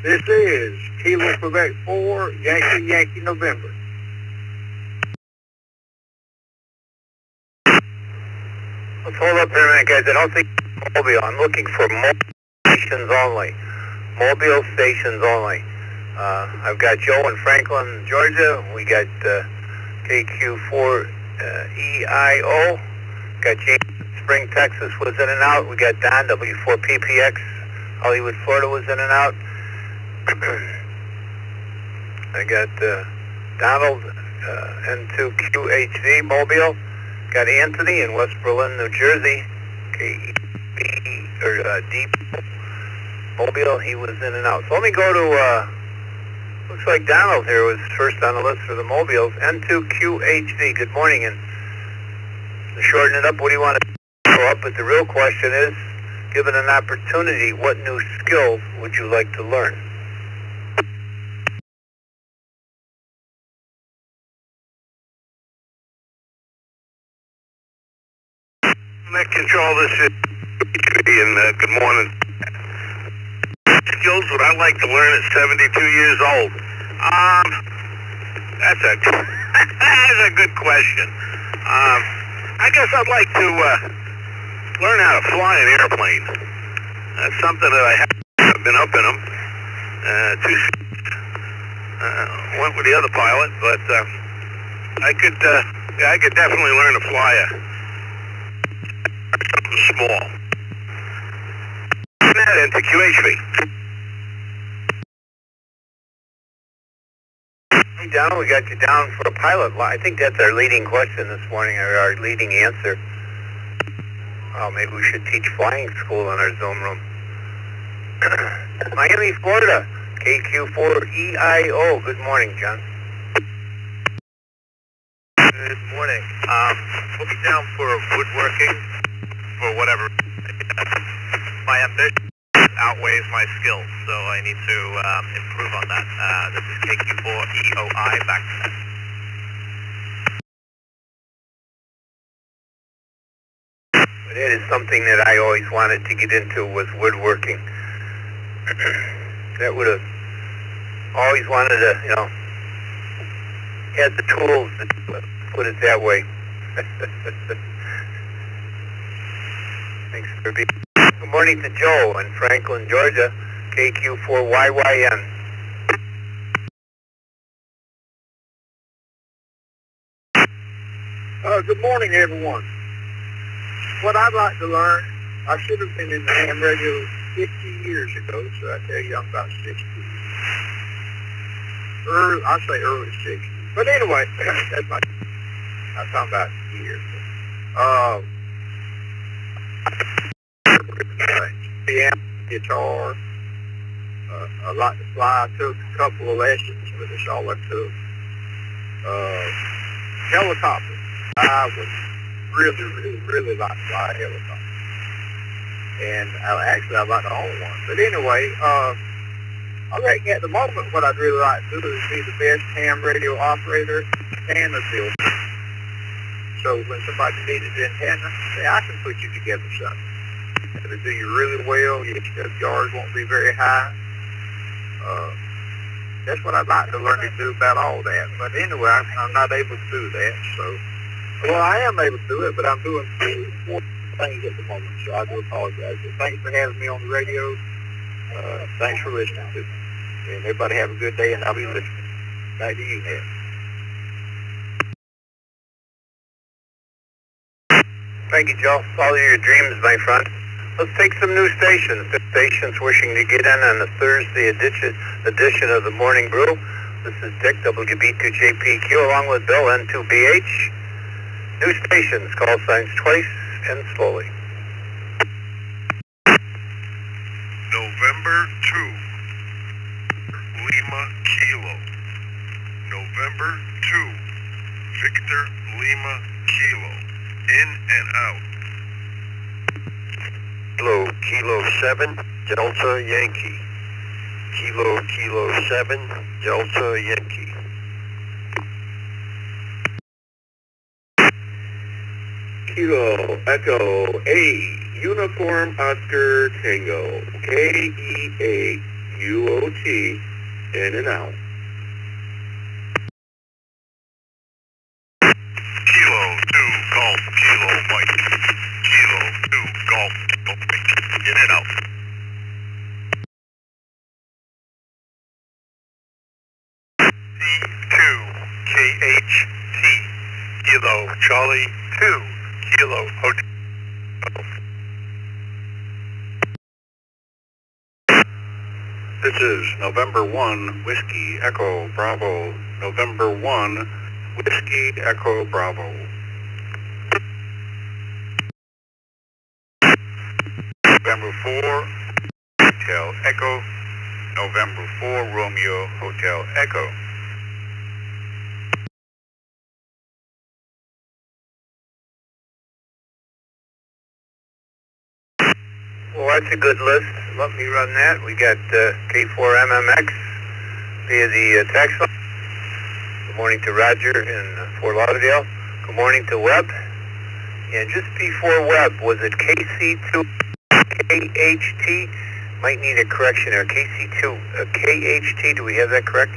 This is Kilo Quebec 4, Yankee November. Let's hold up here a minute, guys. I don't think mobile. I'm looking for mobile stations only. Mobile stations only. I've got Joe in Franklin, Georgia. We got KQ4EIO. Got James in Spring, Texas was in and out. We got Don, W4PPX. Hollywood, Florida was in and out. I got Donald, N2QHV, Mobile. Got Anthony in West Berlin, New Jersey. Deep Mobile, he was in and out. So let me go to, looks like Donald here was first on the list for the mobiles. N2QHV, good morning. And to shorten it up, what do you want to go up? But the real question is, given an opportunity, what new skills would you like to learn? Net control, this is and good morning. Skills what I'd like to learn at 72 years old. That's a good question. I guess I'd like to learn how to fly an airplane. That's something that I haven't been up in them. Went with the other pilot, but I could definitely learn to fly something small. That into QHV. Hey, Donald, we got you down for a pilot. I think that's our leading question this morning, or our leading answer. Oh, maybe we should teach flying school in our Zoom room. Miami, Florida, KQ4EIO. Good morning, John. Good morning. Put me down for woodworking, for whatever. My ambition outweighs my skills, so I need to improve on that. This is KQ4EOI, back to that. But it is something that I always wanted to get into, was woodworking. That would have always wanted to, had the tools to put it that way. Thanks for being. Good morning to Joe in Franklin, Georgia, KQ4YYN. Good morning, everyone. What I'd like to learn, I should have been in the ham radio 50 years ago, so I tell you I'm about 60. I say early 60. But anyway, that's my, I'm talking about years. Piano, guitar, I'd like to fly. I took a couple of lessons, but it's all up to helicopter. I would really like to fly a helicopter. And I'd like to own one. But anyway, I reckon at the moment what I'd really like to do is be the best ham radio operator and a field. So when somebody needs an antenna, say, I can put you together something. It'll do you really well. Your yards won't be very high. That's what I'd like to learn to do about all that. But anyway, I'm not able to do that. So, well, I am able to do it, but I'm doing more things at the moment. So I do apologize. So thanks for having me on the radio. Thanks for listening to me. And everybody have a good day, and I'll be listening. Back to you, Ned. Thank you, Joe. Follow your dreams, my friend. Let's take some new stations. The stations wishing to get in on the Thursday edition of the Morning Brew. This is Dick, WB2JPQ, along with Bill, N2BH. New stations, call signs twice and slowly. November 2, Lima Kilo. November 2, Victor Lima Kilo. In and out. Kilo 7, Delta Yankee. Kilo 7, Delta Yankee. Kilo Echo A, Uniform Oscar Tango, KEA UOT, in and out. Kilo 2, Golf, Kilo White. Kilo 2, Golf, White. In and out. C2, KHT. Kilo Charlie 2, Kilo Hotel. This is November 1, Whiskey Echo Bravo. November 1, Whiskey Echo Bravo. November 4, Hotel Echo. November 4, Romeo Hotel Echo. Well, that's a good list. Let me run that. We got K4MMX via the text line. Good morning to Roger in Fort Lauderdale. Good morning to Webb. And just before Webb, was it KC2 KHT? Might need a correction there. KC2 KHT, do we have that correct?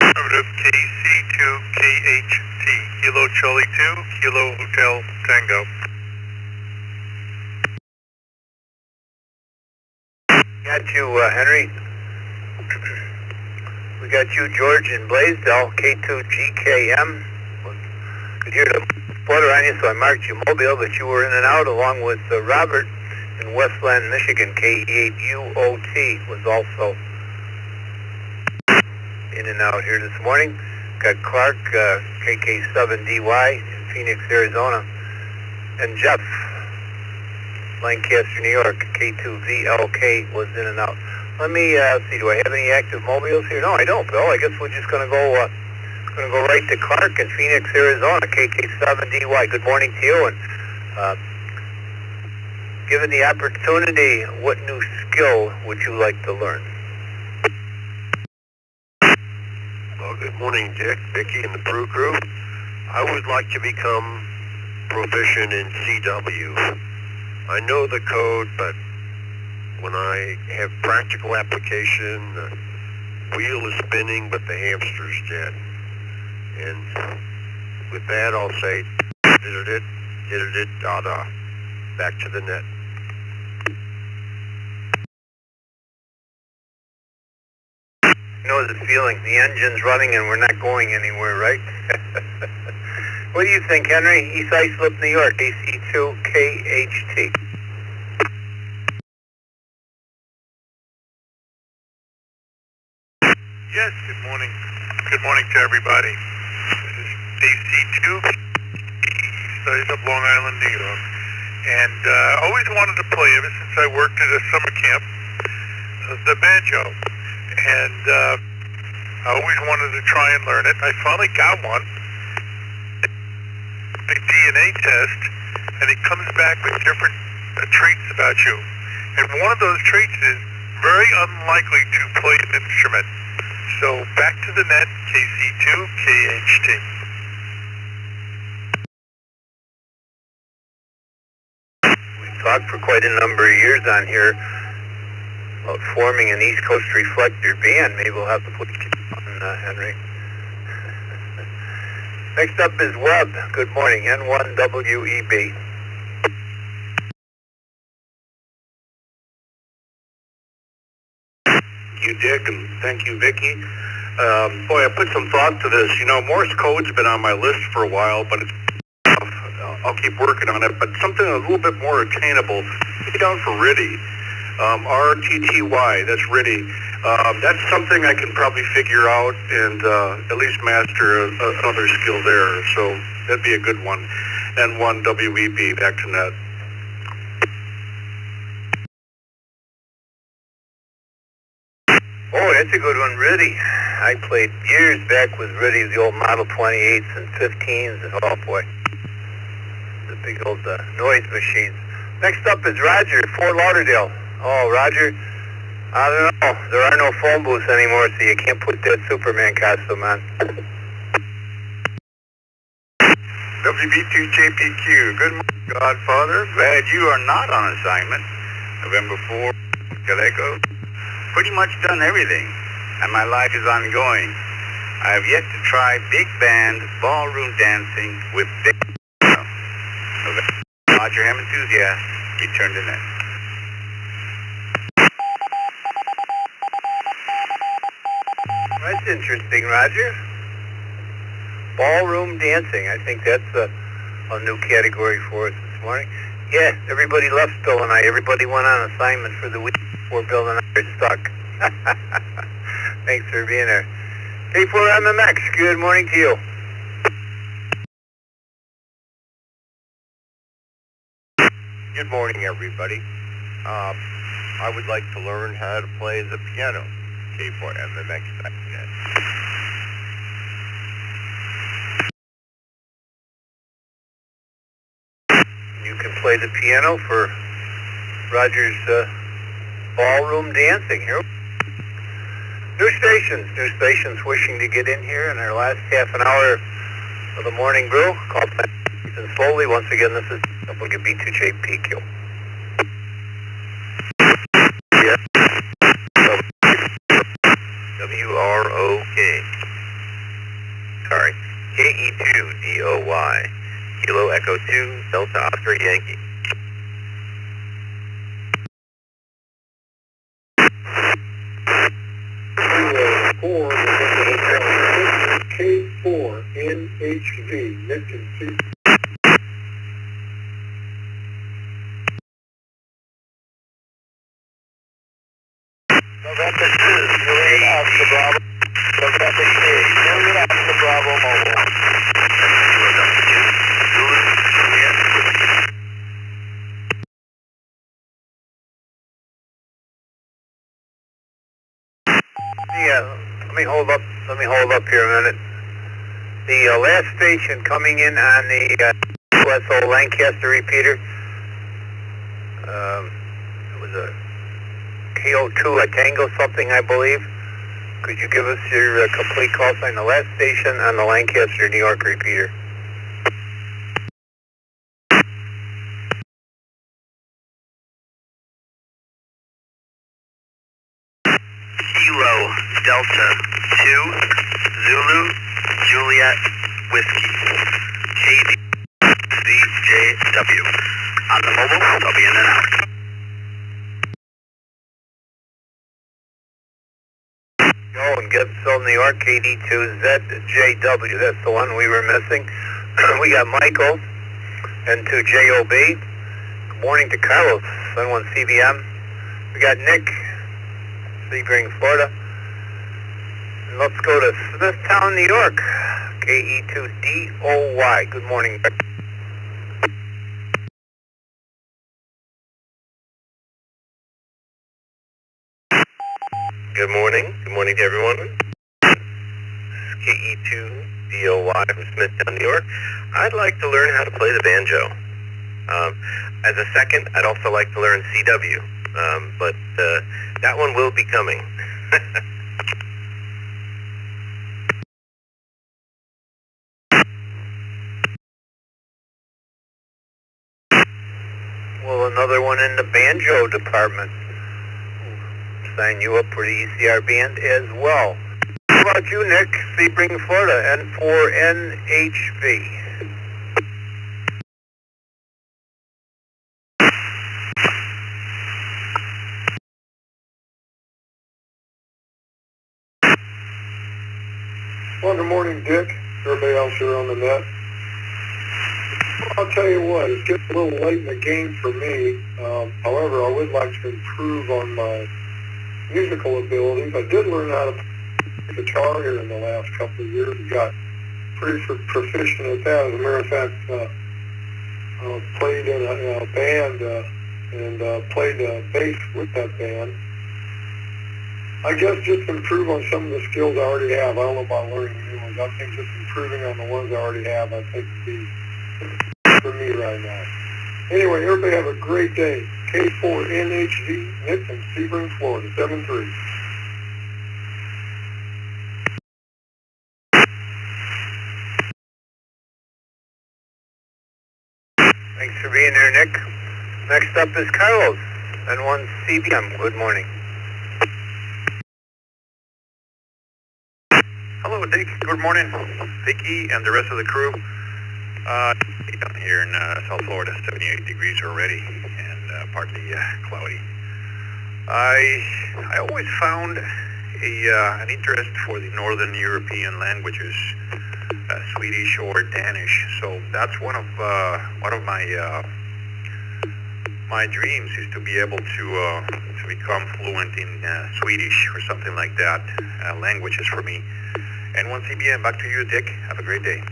Affirmative, KC2 KHT. Kilo Charlie 2, Kilo Hotel Tango. Got you, Henry. We got you, George, in Blaisdell, K2GKM. Could hear the flutter on you, so I marked you Mobile, but you were in and out, along with Robert in Westland, Michigan, K8UOT was also in and out here this morning. Got Clark, KK7DY in Phoenix, Arizona, and Jeff, Lancaster, New York, K2VLK was in and out. Let me see, do I have any active mobiles here? No, I don't, Bill. I guess we're just going to go right to Clark in Phoenix, Arizona, KK7DY. Good morning to you, and given the opportunity, what new skill would you like to learn? Well, good morning, Dick, Vicky, and the Brew Crew. I would like to become proficient in CW. I know the code, but when I have practical application, the wheel is spinning, but the hamster's dead. And with that, I'll say, da-da. Back to the net. You know the feeling, the engine's running and we're not going anywhere, right? What do you think, Henry? East Islip, New York, AC2KHT. Yes, good morning. Good morning to everybody. This is AC2, East Islip, Long Island, New York. and always wanted to play ever since I worked at a summer camp, the banjo. And I always wanted to try and learn it. I finally got one, big DNA test, and it comes back with different traits about you. And one of those traits is very unlikely to play an instrument. So back to the net, KC2, KHT. We've talked for quite a number of years on here about forming an East Coast Reflector band. Maybe we'll have to put on Henry. Next up is Webb. Good morning, N1WEB. You, Dick, and thank you, Vicki. Boy, I put some thought to this. You know, Morse code's been on my list for a while, but it's tough. I'll keep working on it. But something a little bit more attainable. Put down for RTTY. RTTY. That's RTTY. That's something I can probably figure out and at least master another skill there. So that'd be a good one. N1WEB. Back to net. Oh, that's a good one, RTTY. I played years back with RTTY, the old Model 28s and 15s, and oh boy, the big old noise machines. Next up is Roger, Fort Lauderdale. Oh, Roger, I don't know. There are no phone booths anymore, so you can't put that Superman costume on. WB2JPQ. Good morning, Godfather. Glad you are not on assignment. November 4, Caleco. Pretty much done everything, and my life is ongoing. I have yet to try big band ballroom dancing with Roger Ham enthusiast. Return to net. That's interesting, Roger. Ballroom dancing. I think that's a new category for us this morning. Yeah, everybody left Bill and I. Everybody went on assignment for the week before Bill and I are stuck. Thanks for being there. K4MMX, good morning to you. Good morning, everybody. I would like to learn how to play the piano. K4MMX.net. You can play the piano for Roger's ballroom dancing here. New stations wishing to get in here in our last half an hour of the morning brew. Call and slowly. Once again, this is WB2JPQ. WROK. Sorry. KE2DOY. Kilo Echo 2, Delta Oscar Yankee. K4NHV. Nick and Steve. November 2, Juliet Oscar Bravo. November 3, Juliet Oscar Bravo Mobile. Yeah, let me hold up here a minute. The last station coming in on the USO Lancaster repeater, it was a KO2, a Tango something, I believe. Could you give us your complete call sign? The last station on the Lancaster, New York repeater. Kilo Delta 2, Zulu, Juliet, Whiskey, KDCJW. On the mobile, I'll be in and out. Go and Gibsville, New York, KD2ZJW. That's the one we were missing. We got Michael, N2JOB. Good morning to Carlos, N1CBM. We got Nick, Sebring, Florida. And let's go to Smithtown, New York, KE2DOY. Good morning. Good morning. Good morning to everyone. KE2DOY from Smithtown, New York. I'd like to learn how to play the banjo. As a second, I'd also like to learn CW, but that one will be coming. Well, another one in the banjo department. Sign you up for the ECR band as well. How about you, Nick? Sebring, Florida, N4NHV. Well, good morning, Dick. Everybody else here on the net. I'll tell you what, it's getting a little late in the game for me. However, I would like to improve on my musical abilities. I did learn how to play guitar here in the last couple of years. I got pretty proficient at that. As a matter of fact, played in a band and played bass with that band. I guess just improve on some of the skills I already have. I don't know about learning new ones. I think just improving on the ones I already have, I think would be for me right now. Anyway, everybody have a great day. K4NHV, Nick in Sebring, Florida, 7-3. Thanks for being there, Nick. Next up is Carlos, N1CBM. Good morning. Hello, Dick. Good morning, Vicky and the rest of the crew. Down here in South Florida, 78 degrees already, and partly cloudy. I always found an interest for the Northern European languages, Swedish or Danish. So that's one of my dreams is to be able to become fluent in Swedish or something like that. Languages for me. And once CBN, back to you, Dick. Have a great day.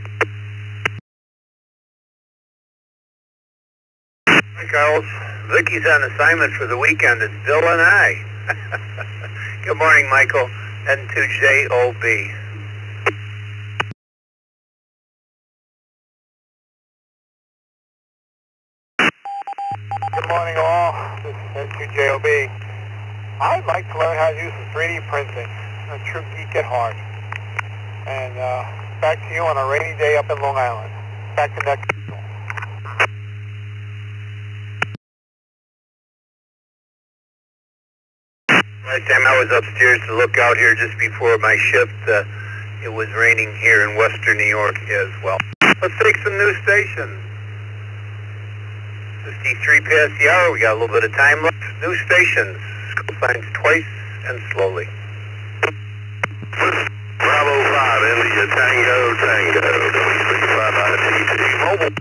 Hi, Carlos. Vicky's on assignment for the weekend. It's Bill and I. Good morning, Michael. N2JOB. Good morning, all. This is N2JOB. I'd like to learn how to do some 3D printing. I'm a true geek at heart. And back to you on a rainy day up in Long Island. Back to next. Last time I was upstairs to look out here just before my shift, it was raining here in western New York as well. Let's take some new stations. 53 past the hour, we got a little bit of time left. New stations, scope signs twice and slowly. Bravo 5, India Tango, W35ITT Mobile.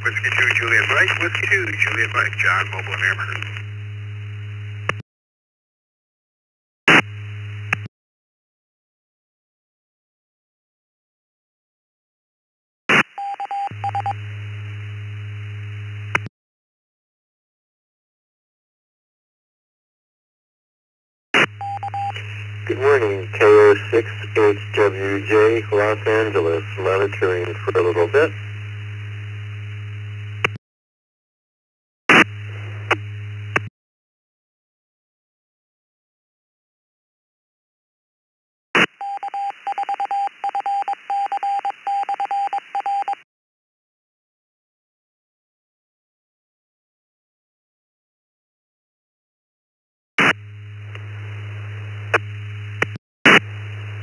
Whiskey 2, Juliet Mike. Whiskey 2, Juliet Mike. John, Mobile, and Amherst. Good morning, KO6HWJ, Los Angeles, monitoring for a little bit.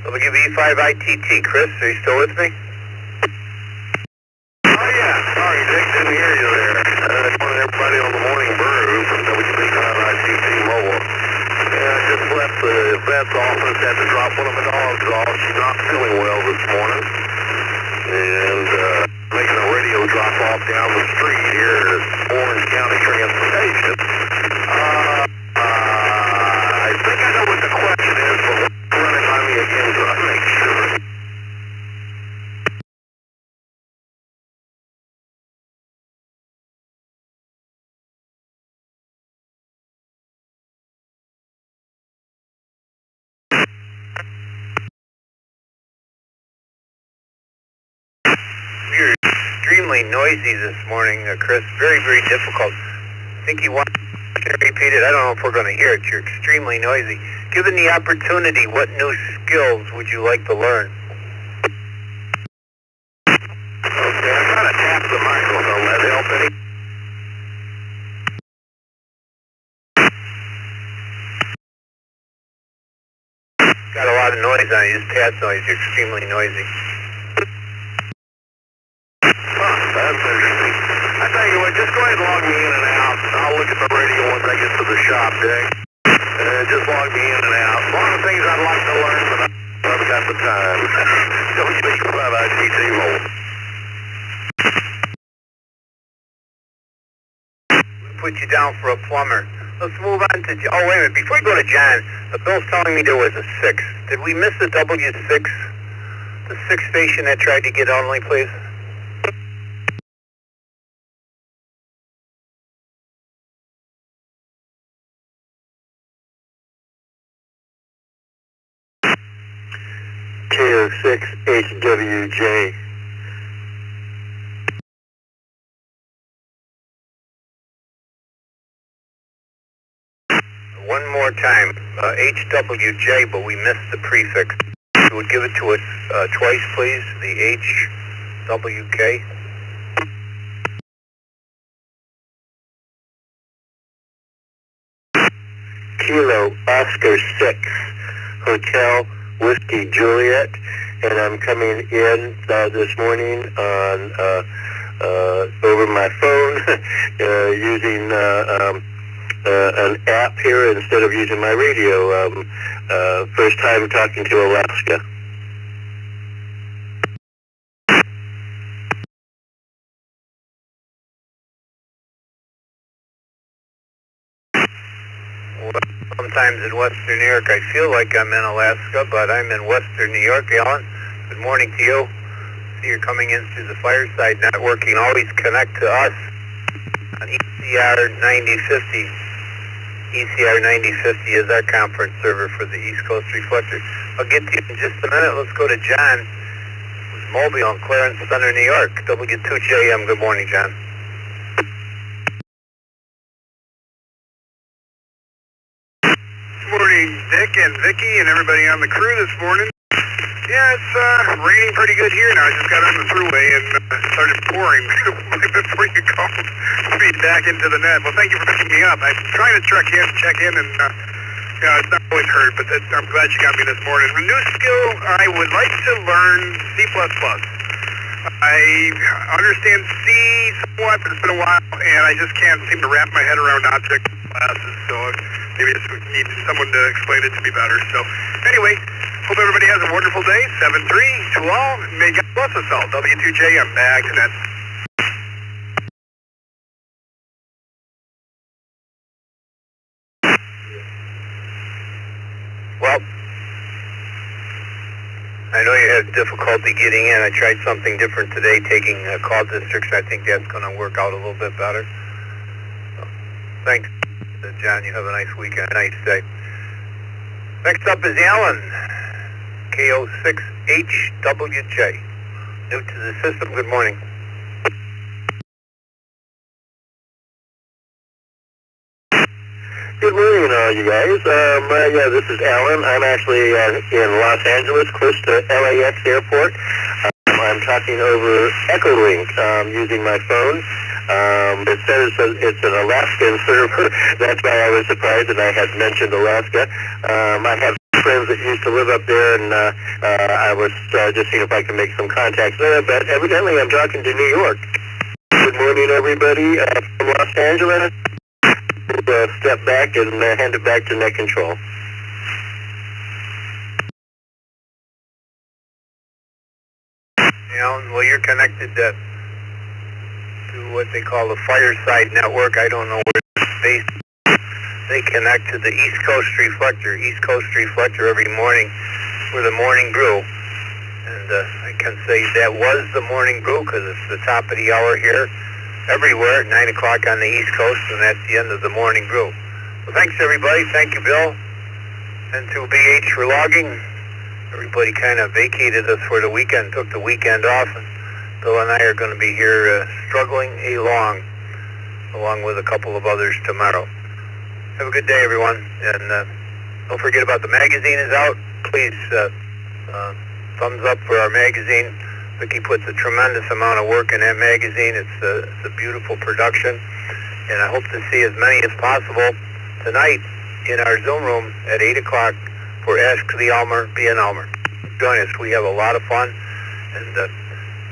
WV5ITT, Chris, are you still with me? Oh yeah, sorry Dick, didn't hear you there. Good morning everybody on the Morning Brew from WV5ITT Mobile. Yeah, I just left the vet's office, had to drop one of my dogs off. She's not feeling well this morning. And making a radio drop off down the street here at Orange County Transportation. I think I know what the question is, but run it by me again so I make sure. extremely noisy this morning, Chris. Very, very difficult. I think you want to repeat it. I don't know if we're going to hear it. You're extremely noisy. Given the opportunity, what new skills would you like to learn? Okay, I'm trying to tap the microphone. Will that help any? Got a lot of noise on you. Just pad noise. You're extremely noisy. That's interesting. I tell you what, just go ahead and log me in and out. I'll look at the radio once I get to the shop, Dick. Just log me in and out. One of the things I'd like to learn, but I've got the time. Don't you think about IGT mode? We'll put you down for a plumber. Let's move on to... Oh, wait a minute. Before we go to John, the bill's telling me there was a 6. Did we miss the W6? The 6 station that tried to get only, please? KO6 HWJ. One more time. HWJ, but we missed the prefix. You would give it to us twice, please. The HWK. Kilo Oscar 6 Hotel Whiskey Juliet, and I'm coming in this morning on over my phone using an app here instead of using my radio. First time talking to Alaska. Sometimes in Western New York, I feel like I'm in Alaska, but I'm in Western New York. Alan, good morning to you. See you're coming in through the Fireside Networking. Always connect to us on ECR 9050. ECR 9050 is our conference server for the East Coast Reflector. I'll get to you in just a minute. Let's go to John, who's Mobile and Clarence Center, New York. W2JM. Good morning, John. Morning, Dick and Vicky and everybody on the crew this morning. Yeah, it's raining pretty good here now. I just got on the thruway and started pouring before you called me back into the net. Well, thank you for picking me up. I'm trying to check in, and it's not always heard, but I'm glad you got me this morning. A new skill, I would like to learn C++. I understand C somewhat, but it's been a while, and I just can't seem to wrap my head around object classes, so maybe I just need someone to explain it to me better. So anyway, hope everybody has a wonderful day. 7-3 to all. May God bless us all. W2JM, back to that. Well, I know you had difficulty getting in. I tried something different today, taking call districts. I think that's going to work out a little bit better. So, thanks, John. You have a nice weekend, nice day. Next up is Alan, KO6HWJ. New to the system. Good morning. Good morning, you guys. Yeah, this is Alan. I'm actually in Los Angeles, close to LAX Airport. I'm talking over Echolink using my phone. It says it's an Alaskan server. That's why I was surprised, and I had mentioned Alaska. I have friends that used to live up there, and I was just seeing if I can make some contacts there, but evidently I'm talking to New York. Good morning, everybody from Los Angeles. Step back and hand it back to net control. Alan, well, you're connected to what they call the Fireside Network. I don't know where it's based. They connect to the East Coast Reflector. East Coast Reflector every morning for the Morning Brew. And I can say that was the Morning Brew because it's the top of the hour here. Everywhere at 9 o'clock on the East Coast, and that's the end of the Morning Brew. Well, thanks, everybody. Thank you, Bill. And to BH for logging. Everybody kind of vacated us for the weekend, took the weekend off, and Bill and I are going to be here struggling along with a couple of others tomorrow. Have a good day, everyone, and don't forget about the magazine is out. Please, thumbs up for our magazine. Vicki puts a tremendous amount of work in that magazine. It's a beautiful production, and I hope to see as many as possible tonight in our Zoom room at 8 o'clock for Ask the Elmer, Be an Elmer. Join us. We have a lot of fun, and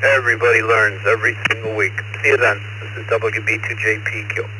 everybody learns every single week. See you then. This is WB2JPQ.